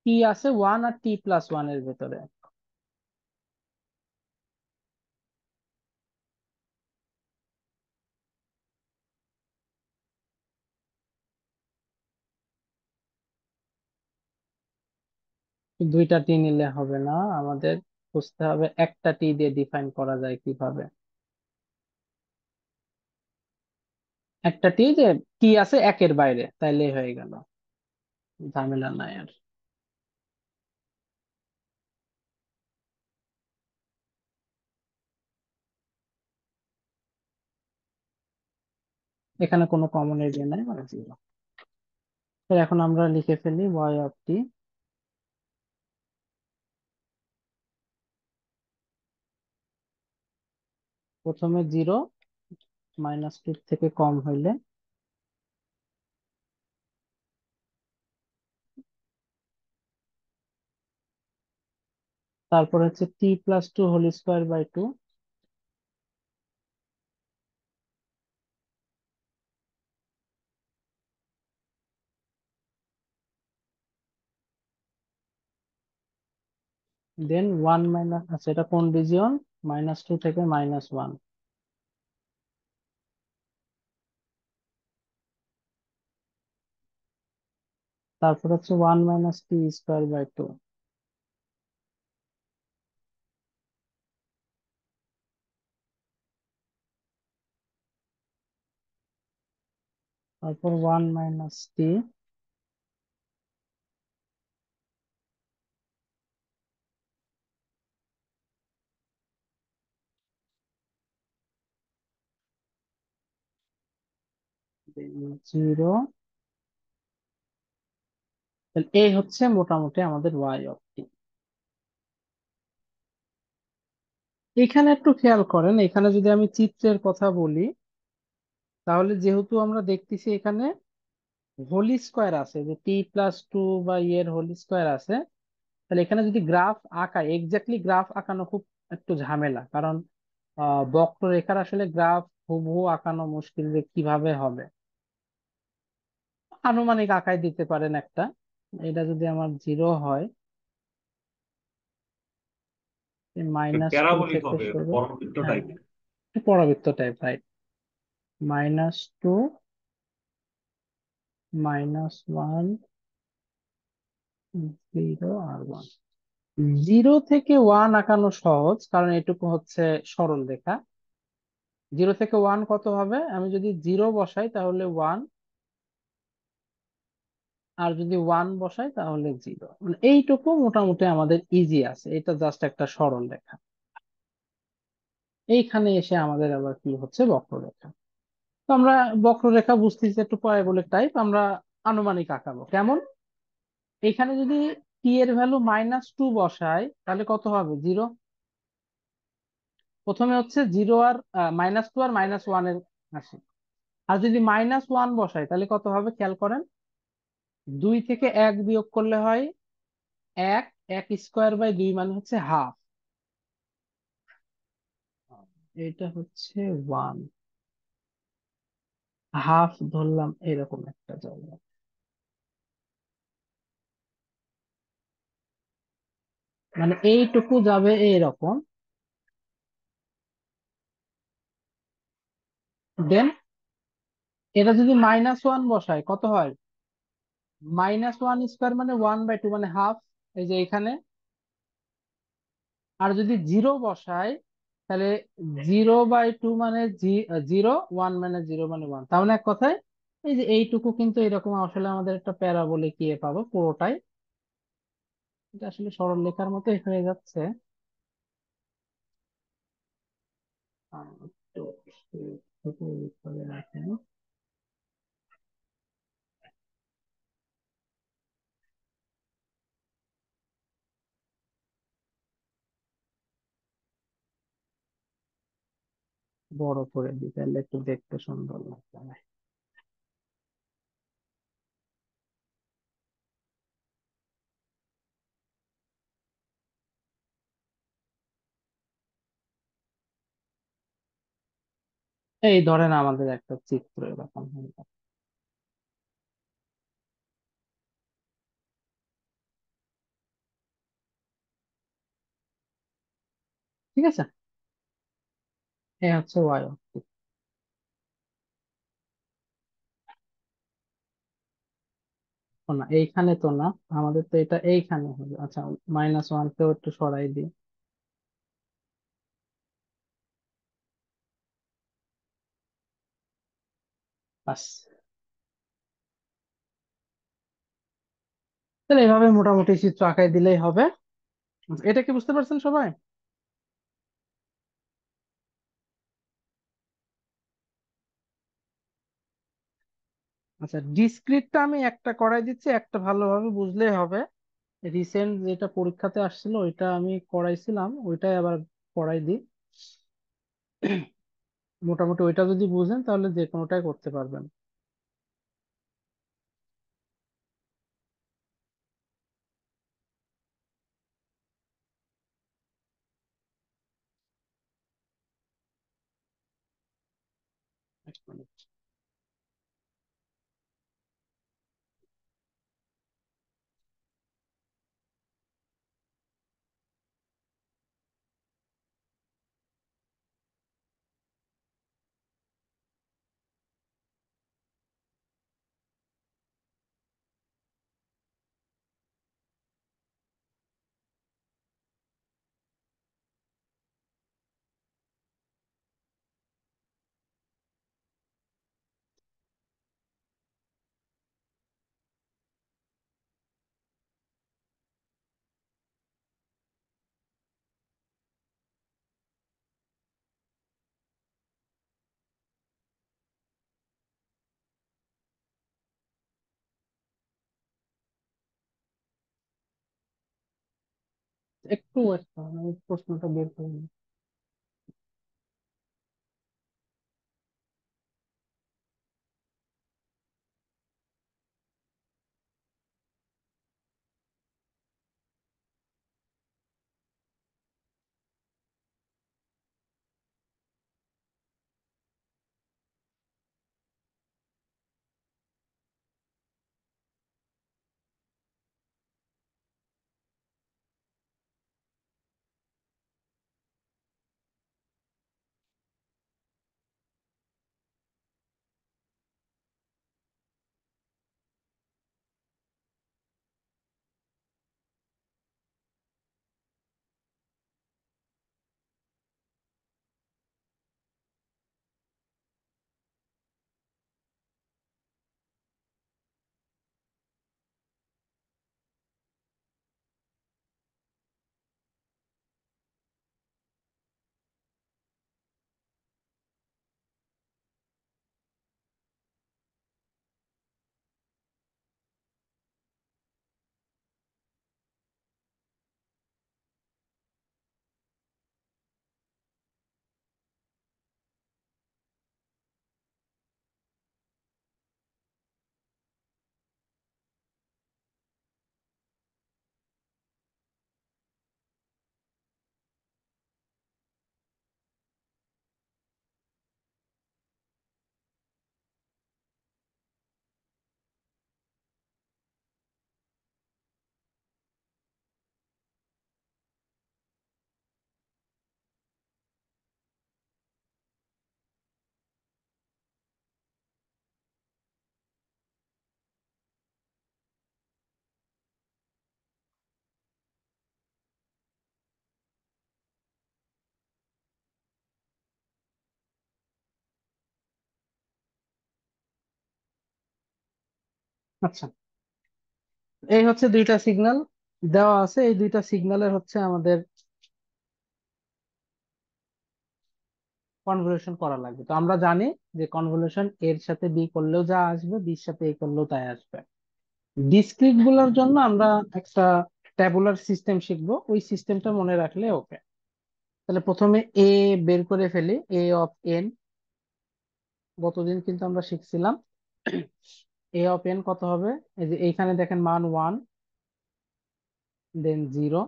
টি আছে 1 আর t+1 এর ভেতরে। দুইটা টি নিলে হবে না, আমাদের বুঝতে হবে একটা টি দিয়ে ডিফাইন করা যায় কিভাবে। একটা টি যে টি আছে 1-এর বাইরে, তাইলে হয়ে গেল, ঝামেলা নাই আর। এখানে কোনো কমন এরিয়া নাই, মানে 0। এখন আমরা লিখে ফেলি y(t). প্রথমে 0, -2 থেকে কম হইলে তারপর হচ্ছে t+2^2/2, দেন 1 মাইনাস, আচ্ছা এটা কোন রিজিয়ন, -2 থেকে -1। তারপর হচ্ছে 1 - t²/2। তারপর 1 - t, 0। এই হচ্ছে মোটামুটি আমাদের y(t). এখানে একটু খেয়াল করেন, এখানে যদি আমি চিত্রের কথা বলি, তাহলে যেহেতু আমরা দেখতেছি এখানে হোল স্কোয়ার আছে, যে t+2 বা এর হোল স্কোয়ার আছে, তাহলে এখানে যদি গ্রাফ আঁকায়, এক্স্যাক্টলি গ্রাফ আঁকানো খুব একটু ঝামেলা, কারণ বক্ররেখার আসলে গ্রাফ হুবহু আঁকানো মুশকিল, যে কিভাবে হবে। আনুমানিক আঁকায় দিতে পারেন একটা। এটা যদি আমার 0 হয়, -2 প্যারাবোলিক থেকে হবে, শুরু। পরবৃত্ত হ্যাঁ, টাইপের। পরাবৃত্ত টাইপ, রাইট। -2, -1, 0 আর 1। 0 থেকে 1 আঁকানো সহজ, কারণ এটুকু হচ্ছে সরল রেখা। 0 থেকে 1 কত হবে, আমি যদি 0 বসাই তাহলে 1, আর যদি 1 বসাই তাহলে 0। মানে এইটুকু মোটামুটি আমাদের ইজি আছে, এটা জাস্ট একটা সরল রেখা। এইখানে এসে আমাদের আবার কি হচ্ছে, বক্ররেখা। তো আমরা বক্ররেখা বুঝতেছি একটু প্যারাবোলিক টাইপ, আমরা আনুমানিক আঁকাবো কেমন। এখানে যদি টি এর ভ্যালু -2 বসাই, তাহলে কত হবে, 0। প্রথমে হচ্ছে 0 আর -2 আর -1 এর আসে। আর যদি -1 বসাই তাহলে কত হবে, খেয়াল করেন। 2 থেকে 1 বিয়োগ করলে হয় 1, 1² 2 মানে হচ্ছে হাফ। এটা হচ্ছে 1, হাফ ধরলাম এরকম একটা জায়গা। মানে এইটুকু যাবে এইরকম। দেন এটা যদি -1 বসায় কত হয়, -1² মানে 1/2 মানে হাফ, এই যে এখানে। আর যদি 0 বসাই, তাহলে 0/2 মানে 0, 1 মানে 0 মানে 1। তার মানে এক কথায় এই যে এইটুকু কিন্তু এরকম আসলে আমাদের একটা প্যারাবোলিক ইয়ে পাবো পুরোটাই। এটা আসলে সরল রেখার মতোই হয়ে যাচ্ছে। তো ছোট করে রাখেন। বড় করে দিই তাহলে একটু দেখতে সুন্দর লাগবে। এই ধরেন আমাদের একটা চিত্র এরকম হলো। ঠিক আছে, এই হচ্ছে ওয়াই অক্ষিক। ও না, এইখানে তো না, আমাদের তো এটা এইখানে হবে। আচ্ছা, -1 কেও একটু সরাই দিই। বাস, তাহলে এইভাবে মোটামুটি চিত্র আঁকাই দিলেই হবে। এটা কি বুঝতে পারছেন সবাই? আচ্ছা, ডিসক্রিটটা আমি একটা করাই দিচ্ছি, একটা ভালোভাবে বুঝলেই হবে। রিসেন্ট যেটা পরীক্ষাতে আসছিল ওইটা আমি করাইছিলাম, ওইটাই আবার করাই দিই। মোটামুটি ওইটা যদি বুঝেন তাহলে যে কোনোটাই করতে পারবেন। এক মিনিট। একটু wait করুন, আমি প্রশ্নটা বের করে নিই। আচ্ছা, এই হচ্ছে দুইটা সিগন্যাল দেওয়া আছে, এই দুইটা সিগন্যালের হচ্ছে আমাদের কনভলিউশন করা লাগবে। তো আমরা জানি যে কনভলিউশন এর সাথে বি করলেও যা আসবে, বির সাথে এ করলেও তাই আসবে। ডিসক্রিট গুলোর জন্য আমরা একটা ট্যাবুলার সিস্টেম শিখবো, ওই সিস্টেমটা মনে রাখলে ওকে। তাহলে প্রথমে এ বের করে ফেলি, এ অফ এন। গতদিন কিন্তু আমরা শিখছিলাম এ অফ এন কত হবে। এই যে এইখানে দেখেন মান 1, দেন 0,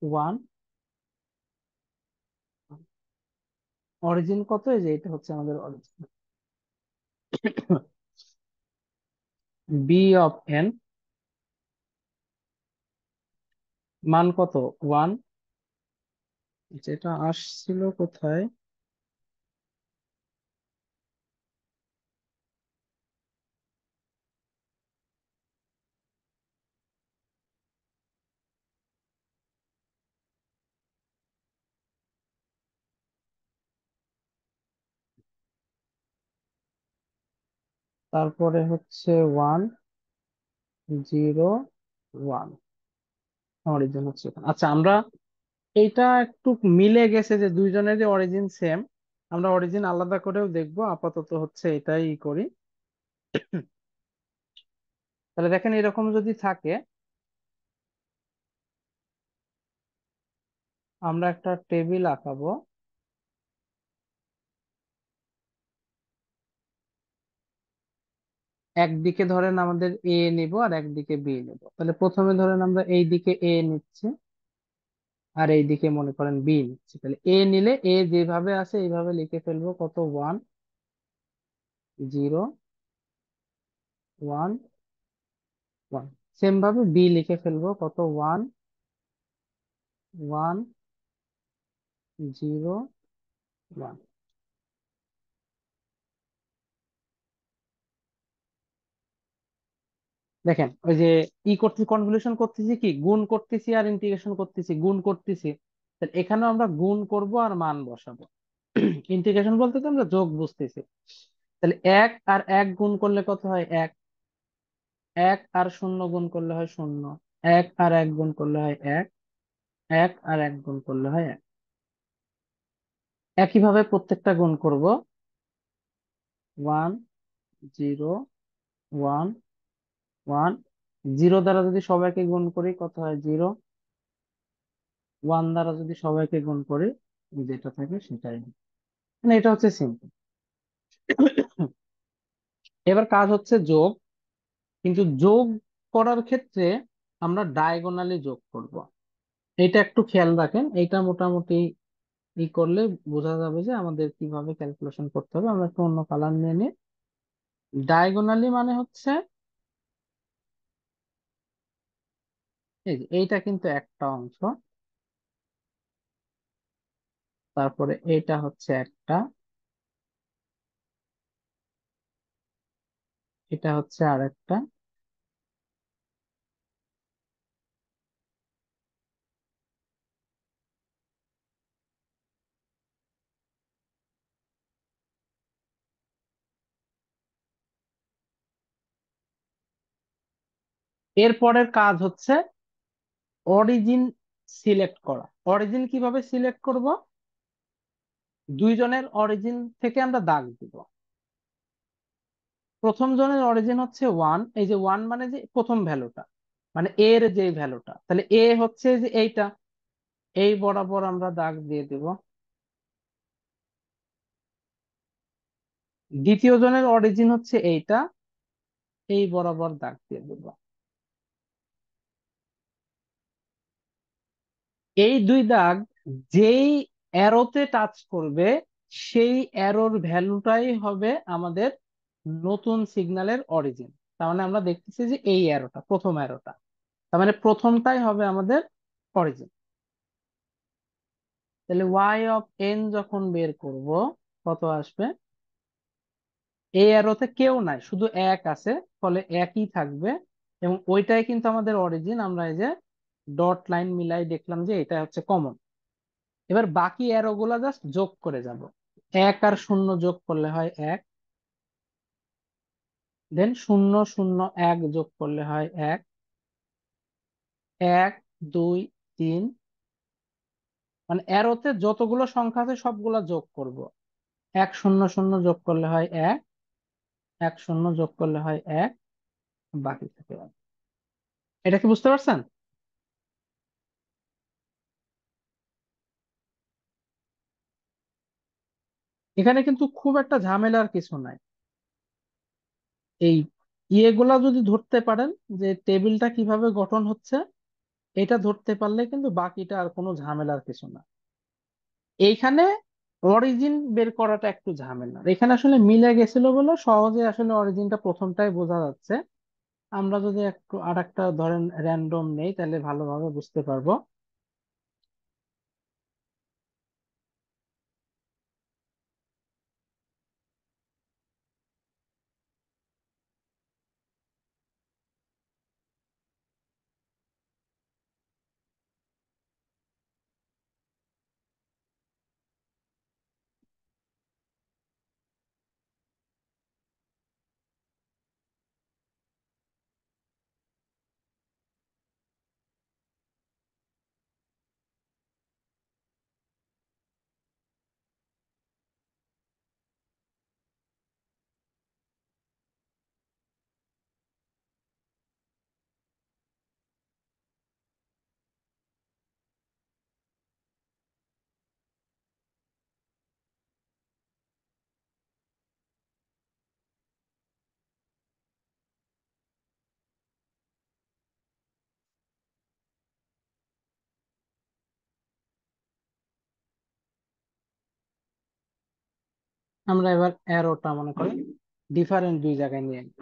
1। অরিজিন কত, এই যে এটা হচ্ছে আমাদের অরিজিন। বি অফ এন মান কত, 1। যেটা আসছিল কোথায়, তারপরে হচ্ছে 1, 0, 1। অরিজিন হচ্ছে এখানে। আচ্ছা, আমরা এইটা একটু মিলে গেছে যে দুইজনেরই অরিজিন সেম। আমরা অরিজিন আলাদা করেও দেখবো, আপাতত হচ্ছে এটাই করি। তাহলে দেখেন এরকম যদি থাকে, আমরা একটা টেবিল আঁকাবো। একদিকে ধরেন আমাদের এ নিব আর একদিকে বি নিব। তাহলে প্রথমে ধরেন আমরা এই দিকে এ নিচ্ছি আর এই দিকে মনে করেন বি নিচ্ছি। তাহলে এ নিলে এ যেভাবে আছে এইভাবে লিখে ফেলবো, কত, 1, 0, 1, 1। সেম ভাবে বি লিখে ফেলবো, কত, 1, 1, 0, 1। দেখেন ওই যে ই করতেছি, কনভলিউশন করতেছি, কি গুণ করতেছি আর ইন্টিগ্রেশন করতেছি, গুণ করতেছি। তাহলে এখানেও আমরা গুণ করব আর মান বসাবো। ইন্টিগ্রেশন বলতে তো আমরা যোগ বুঝতেছি। তাহলে 1 আর 1 গুণ করলে কত হয়, 1। 1 আর 0 গুণ করলে হয় 0। 1 আর 1 গুণ করলে হয় 1। 1 আর 1 গুণ করলে হয় 1। একইভাবে প্রত্যেকটা গুণ করব। 1, 0, 1, 1। 0 দ্বারা যদি সবাইকে গুণ করি কত হয়, 0। 1 দ্বারা যদি সবাইকে গুণ করি যেটা থাকে সেটাই। মানে এটা হচ্ছে সিম্পল। এবার কাজ হচ্ছে যোগ। কিন্তু যোগ করার ক্ষেত্রে আমরা ডায়াগোনালি যোগ করব। এটা একটু খেয়াল রাখেন, এটা মোটামুটি ই করলে বোঝা যাবে যে আমাদের কিভাবে ক্যালকুলেশন করতে হবে। আমরা একটু অন্য কালার নিয়ে নিই। ডায়াগোনালি মানে হচ্ছে এই যে এইটা কিন্তু একটা অংশ, তারপরে এটা হচ্ছে একটা, এটা হচ্ছে আরেকটা। এরপরের কাজ হচ্ছে অরিজিন সিলেক্ট করা। অরিজিন কিভাবে সিলেক্ট করব, দুইজনের অরিজিন থেকে আমরা দাগ দিব। প্রথম জনের অরিজিন হচ্ছে 1, এই যে 1 মানে যে প্রথম ভ্যালুটা, মানে এর যে ভ্যালুটা, তাহলে এ হচ্ছে যে এইটা, এই বরাবর আমরা দাগ দিয়ে দিব। দ্বিতীয় জনের অরিজিন হচ্ছে এইটা, এই বরাবর দাগ দিয়ে দিব। এই দুই দাগ যেই অ্যারোতে টাচ করবে সেই অ্যারোর ভ্যালুটাই হবে আমাদের নতুন সিগন্যালের অরিজিন। তার মানে আমরা দেখতেছি যে এই অ্যারোটা, প্রথম অ্যারোটা, তার মানে প্রথমটাই হবে আমাদের অরিজিন। তাহলে ওয়াই অফ এন যখন বের করব কত আসবে, এই অ্যারোতে কেউ নাই, শুধু এক আছে, ফলে একই থাকবে। এবং ওইটাই কিন্তু আমাদের অরিজিন। আমরা এই যে ডট লাইন মিলাই দেখলাম যে এটা হচ্ছে কমন। এবার বাকি অ্যারো গুলা জাস্ট যোগ করে যাব। 1 আর 0 যোগ করলে হয় 1, দেন 0, 0, 1 যোগ করলে হয় 1, 1, 2, 3। মানে অ্যারোতে যতগুলো সংখ্যা আছে সবগুলা যোগ করব। 1, 0, 0 যোগ করলে হয় 1, 1, 0 যোগ করলে হয় 1, বাকি থাকে 1। এটা কি বুঝতে পারছেন? এখানে কিন্তু খুব একটা ঝামেলার কিছু নাই। এই ইয়েগুলা যদি ধরতে পারেন, যে টেবিলটা কিভাবে গঠন হচ্ছে, এটা ধরতে পারলে কিন্তু বাকিটা আর কোনো ঝামেলার কিছু না। এইখানে অরিজিন বের করাটা একটু ঝামেলা, এখানে আসলে মিলে গেছিল বলে সহজে আসলে অরিজিনটা প্রথমটাই বোঝা যাচ্ছে। আমরা যদি একটু আর একটা ধরেন র্যান্ডম নেই, তাহলে ভালোভাবে বুঝতে পারবো। আমরা এবার অ্যারোটা মনে করি ডিফারেন্ট দুই জায়গায় নিয়ে নিই।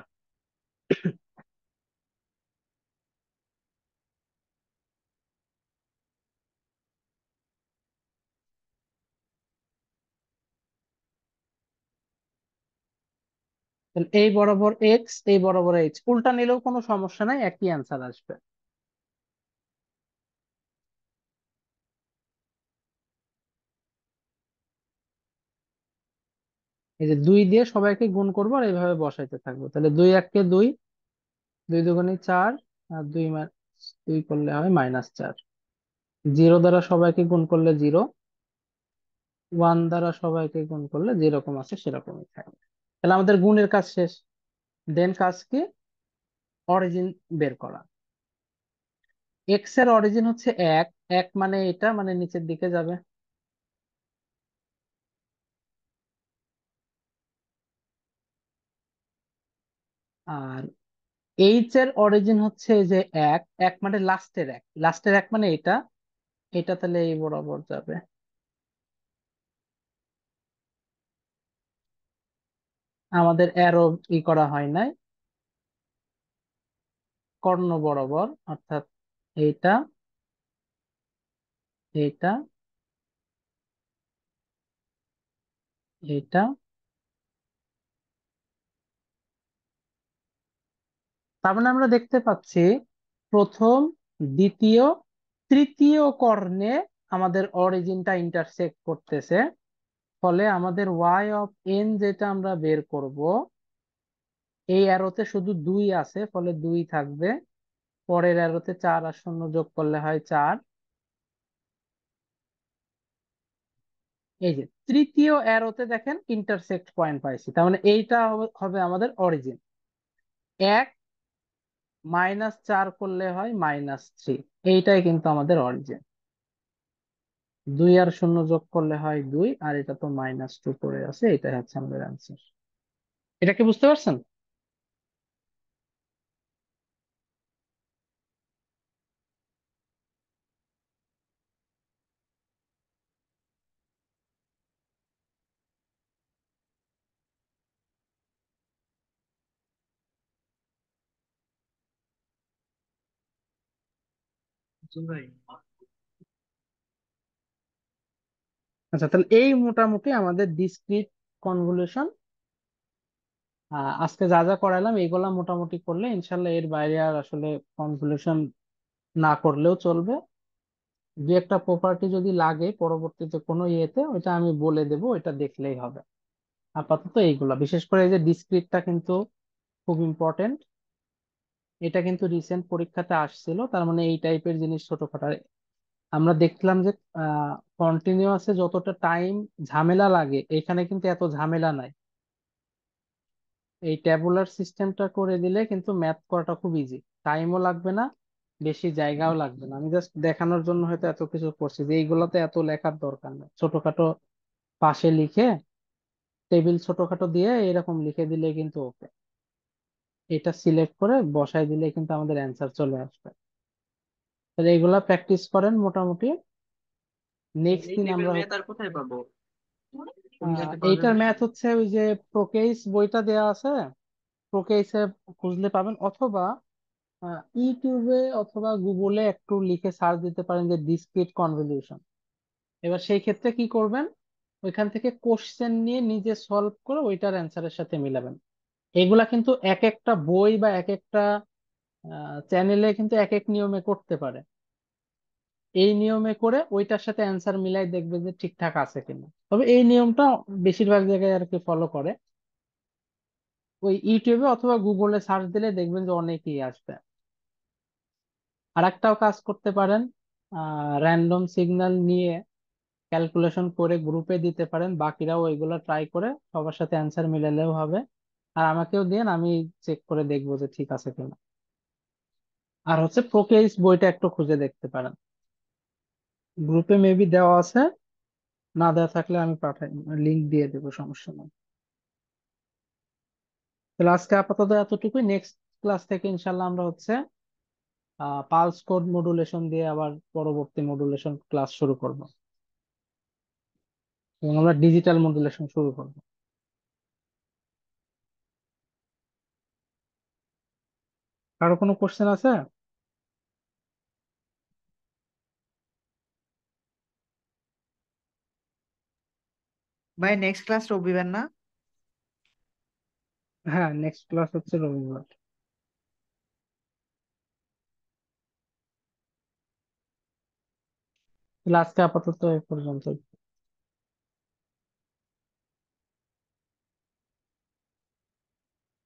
তাহলে এই বরাবর এক্স, এই বরাবর এইচ, উল্টা নিলেও কোনো সমস্যা নাই, একই অ্যান্সার আসবে। এই যে দুই দিয়ে সবাইকে গুণ করবো আর এইভাবে বসাইতে থাকবো, তাহলে দুই এককে দুই, দুই দুগুণে চার, আর দুই দুই করলে হয় -4। জিরো দ্বারা সবাইকে গুণ করলে জিরো, ওয়ান দ্বারা সবাইকে গুণ করলে যেরকম আছে সেরকমই থাকবে। তাহলে আমাদের গুণের কাজ শেষ। দেন কাজ কি? অরিজিন বের করা। এক্স এর অরিজিন হচ্ছে এক, এক মানে এটা মানে নিচের দিকে যাবে। আর এইচ এর অরিজিন হচ্ছে এই যে এক, এক মানে লাস্টের এক, লাস্টের এক মানে এটা, এটা তাহলে এই বরাবর যাবে। আমাদের অ্যারো ই করা হয় নাই, কর্ণ বরাবর, অর্থাৎ এইটা, এইটা, এইটা। তার মানে আমরা দেখতে পাচ্ছি প্রথম, দ্বিতীয়, তৃতীয় কর্ণে আমাদের অরিজিনটা ইন্টারসেক্ট করতেছে। ফলে আমাদের ওয়াই অফ এন যেটা আমরা বের করব, এই অ্যারোতে শুধু দুই আছে, ফলে দুই থাকবে। পরের অ্যারোতে চার আর শূন্য যোগ করলে হয় চার। এই যে তৃতীয় অ্যারোতে দেখেন ইন্টারসেক্ট পয়েন্ট পাইছি, তার মানে এইটা হবে আমাদের অরিজিন। এক -4 করলে হয় -3, এইটাই কিন্তু আমাদের অরিজিন। দুই আর শূন্য যোগ করলে হয় দুই, আর এটা তো -2 করে আছে, এটাই হচ্ছে আমাদের অ্যান্সার। এটা কি বুঝতে পারছেন? আচ্ছা, তাহলে এই মোটামুটি আমাদের ডিসক্রিট কনভলিউশন আজকে যা যা করালাম এইগুলা মোটামুটি করলে ইনশাল্লাহ এর বাইরে আর আসলে কনভলিউশন না করলেও চলবে। দু একটা প্রপার্টি যদি লাগে পরবর্তীতে কোনো ইয়েতে, ওইটা আমি বলে দেবো, ওইটা দেখলেই হবে। আপাতত এইগুলা, বিশেষ করে এই যে ডিসক্রিটটা কিন্তু খুব ইম্পর্টেন্ট। এটা কিন্তু রিসেন্ট পরীক্ষাতে আসছিল, তার মানে এই টাইপের জিনিস ছোটখাটো। আমরা দেখলাম যে কন্টিনিউয়াসে যতটা টাইম ঝামেলা লাগে, এখানে কিন্তু এত ঝামেলা নাই। এই ট্যাবুলার সিস্টেমটা করে দিলে কিন্তু ম্যাথ করাটা খুব ইজি, টাইমও লাগবে না, বেশি জায়গাও লাগবে না। আমি জাস্ট দেখানোর জন্য হয়তো এত কিছু করছি, যে এইগুলোতে এত লেখার দরকার নেই, ছোটখাটো পাশে লিখে টেবিল ছোটখাটো দিয়ে এরকম লিখে দিলে কিন্তু ওকে, এটা সিলেক্ট করে বসাই দিলে কিন্তু আমাদের অ্যান্সার চলে আসবে। তাহলে এগুলা প্র্যাকটিস করেন মোটামুটি। নেক্সট এই দিন টেবিল আমরা ম্যাথ আর কোথায় পাবো? কোন জায়গাতে পাওয়া এইটার যাবে? ম্যাথ হচ্ছে ওই যে প্রোকেস বইটা দেয়া আছে, প্রোকেসে খুঁজলে পাবেন, অথবা ইউটিউবে অথবা গুগলে একটু লিখে সার্চ দিতে পারেন যে ডিসক্রিট কনভলিউশন। এবার সেই ক্ষেত্রে কি করবেন, ওইখান থেকে কোশ্চেন নিয়ে নিজে সলভ করে ওইটার অ্যান্সারের সাথে মিলাবেন। এগুলা কিন্তু এক একটা বই বা এক একটা চ্যানেলে কিন্তু এক এক নিয়মে করতে পারে। এই নিয়মে করে ওইটার সাথে অ্যান্সার মিলাই দেখবে যে ঠিকঠাক আছে কিনা। তবে এই নিয়মটা বেশিরভাগ জায়গায় আর কি ফলো করে। ওই ইউটিউবে অথবা গুগলে সার্চ দিলে দেখবেন যে অনেকেই আসবে। আর একটাও কাজ করতে পারেন, র্যান্ডম সিগন্যাল নিয়ে ক্যালকুলেশন করে গ্রুপে দিতে পারেন, বাকিরাও ওইগুলো ট্রাই করে সবার সাথে অ্যান্সার মিলালেও হবে। আর আমাকেও দেন, আমি চেক করে দেখবো যে ঠিক আছে কিনা। আর হচ্ছে প্রোকেস বইটা একটু খুঁজে দেখতে পারেন, গ্রুপে মেবি দেওয়া আছে, না দেওয়া থাকলে আমি পাঠাই, লিংক দিয়ে দেবো, সমস্যা নেই। তাহলে আজকে আপাতত এতটুকুই। নেক্সট ক্লাস থেকে ইনশাল্লাহ আমরা হচ্ছে পালস কোড মডুলেশন দিয়ে আবার পরবর্তী মডুলেশন ক্লাস শুরু করব, এবং আমরা ডিজিটাল মডুলেশন শুরু করব। কারো কোনো কোশ্চেন আছে? ভাই নেক্সট ক্লাস রবিবার না? হ্যাঁ, নেক্সট ক্লাস হচ্ছে রবিবার। তাহলে আজকে আপাতত এ পর্যন্ত।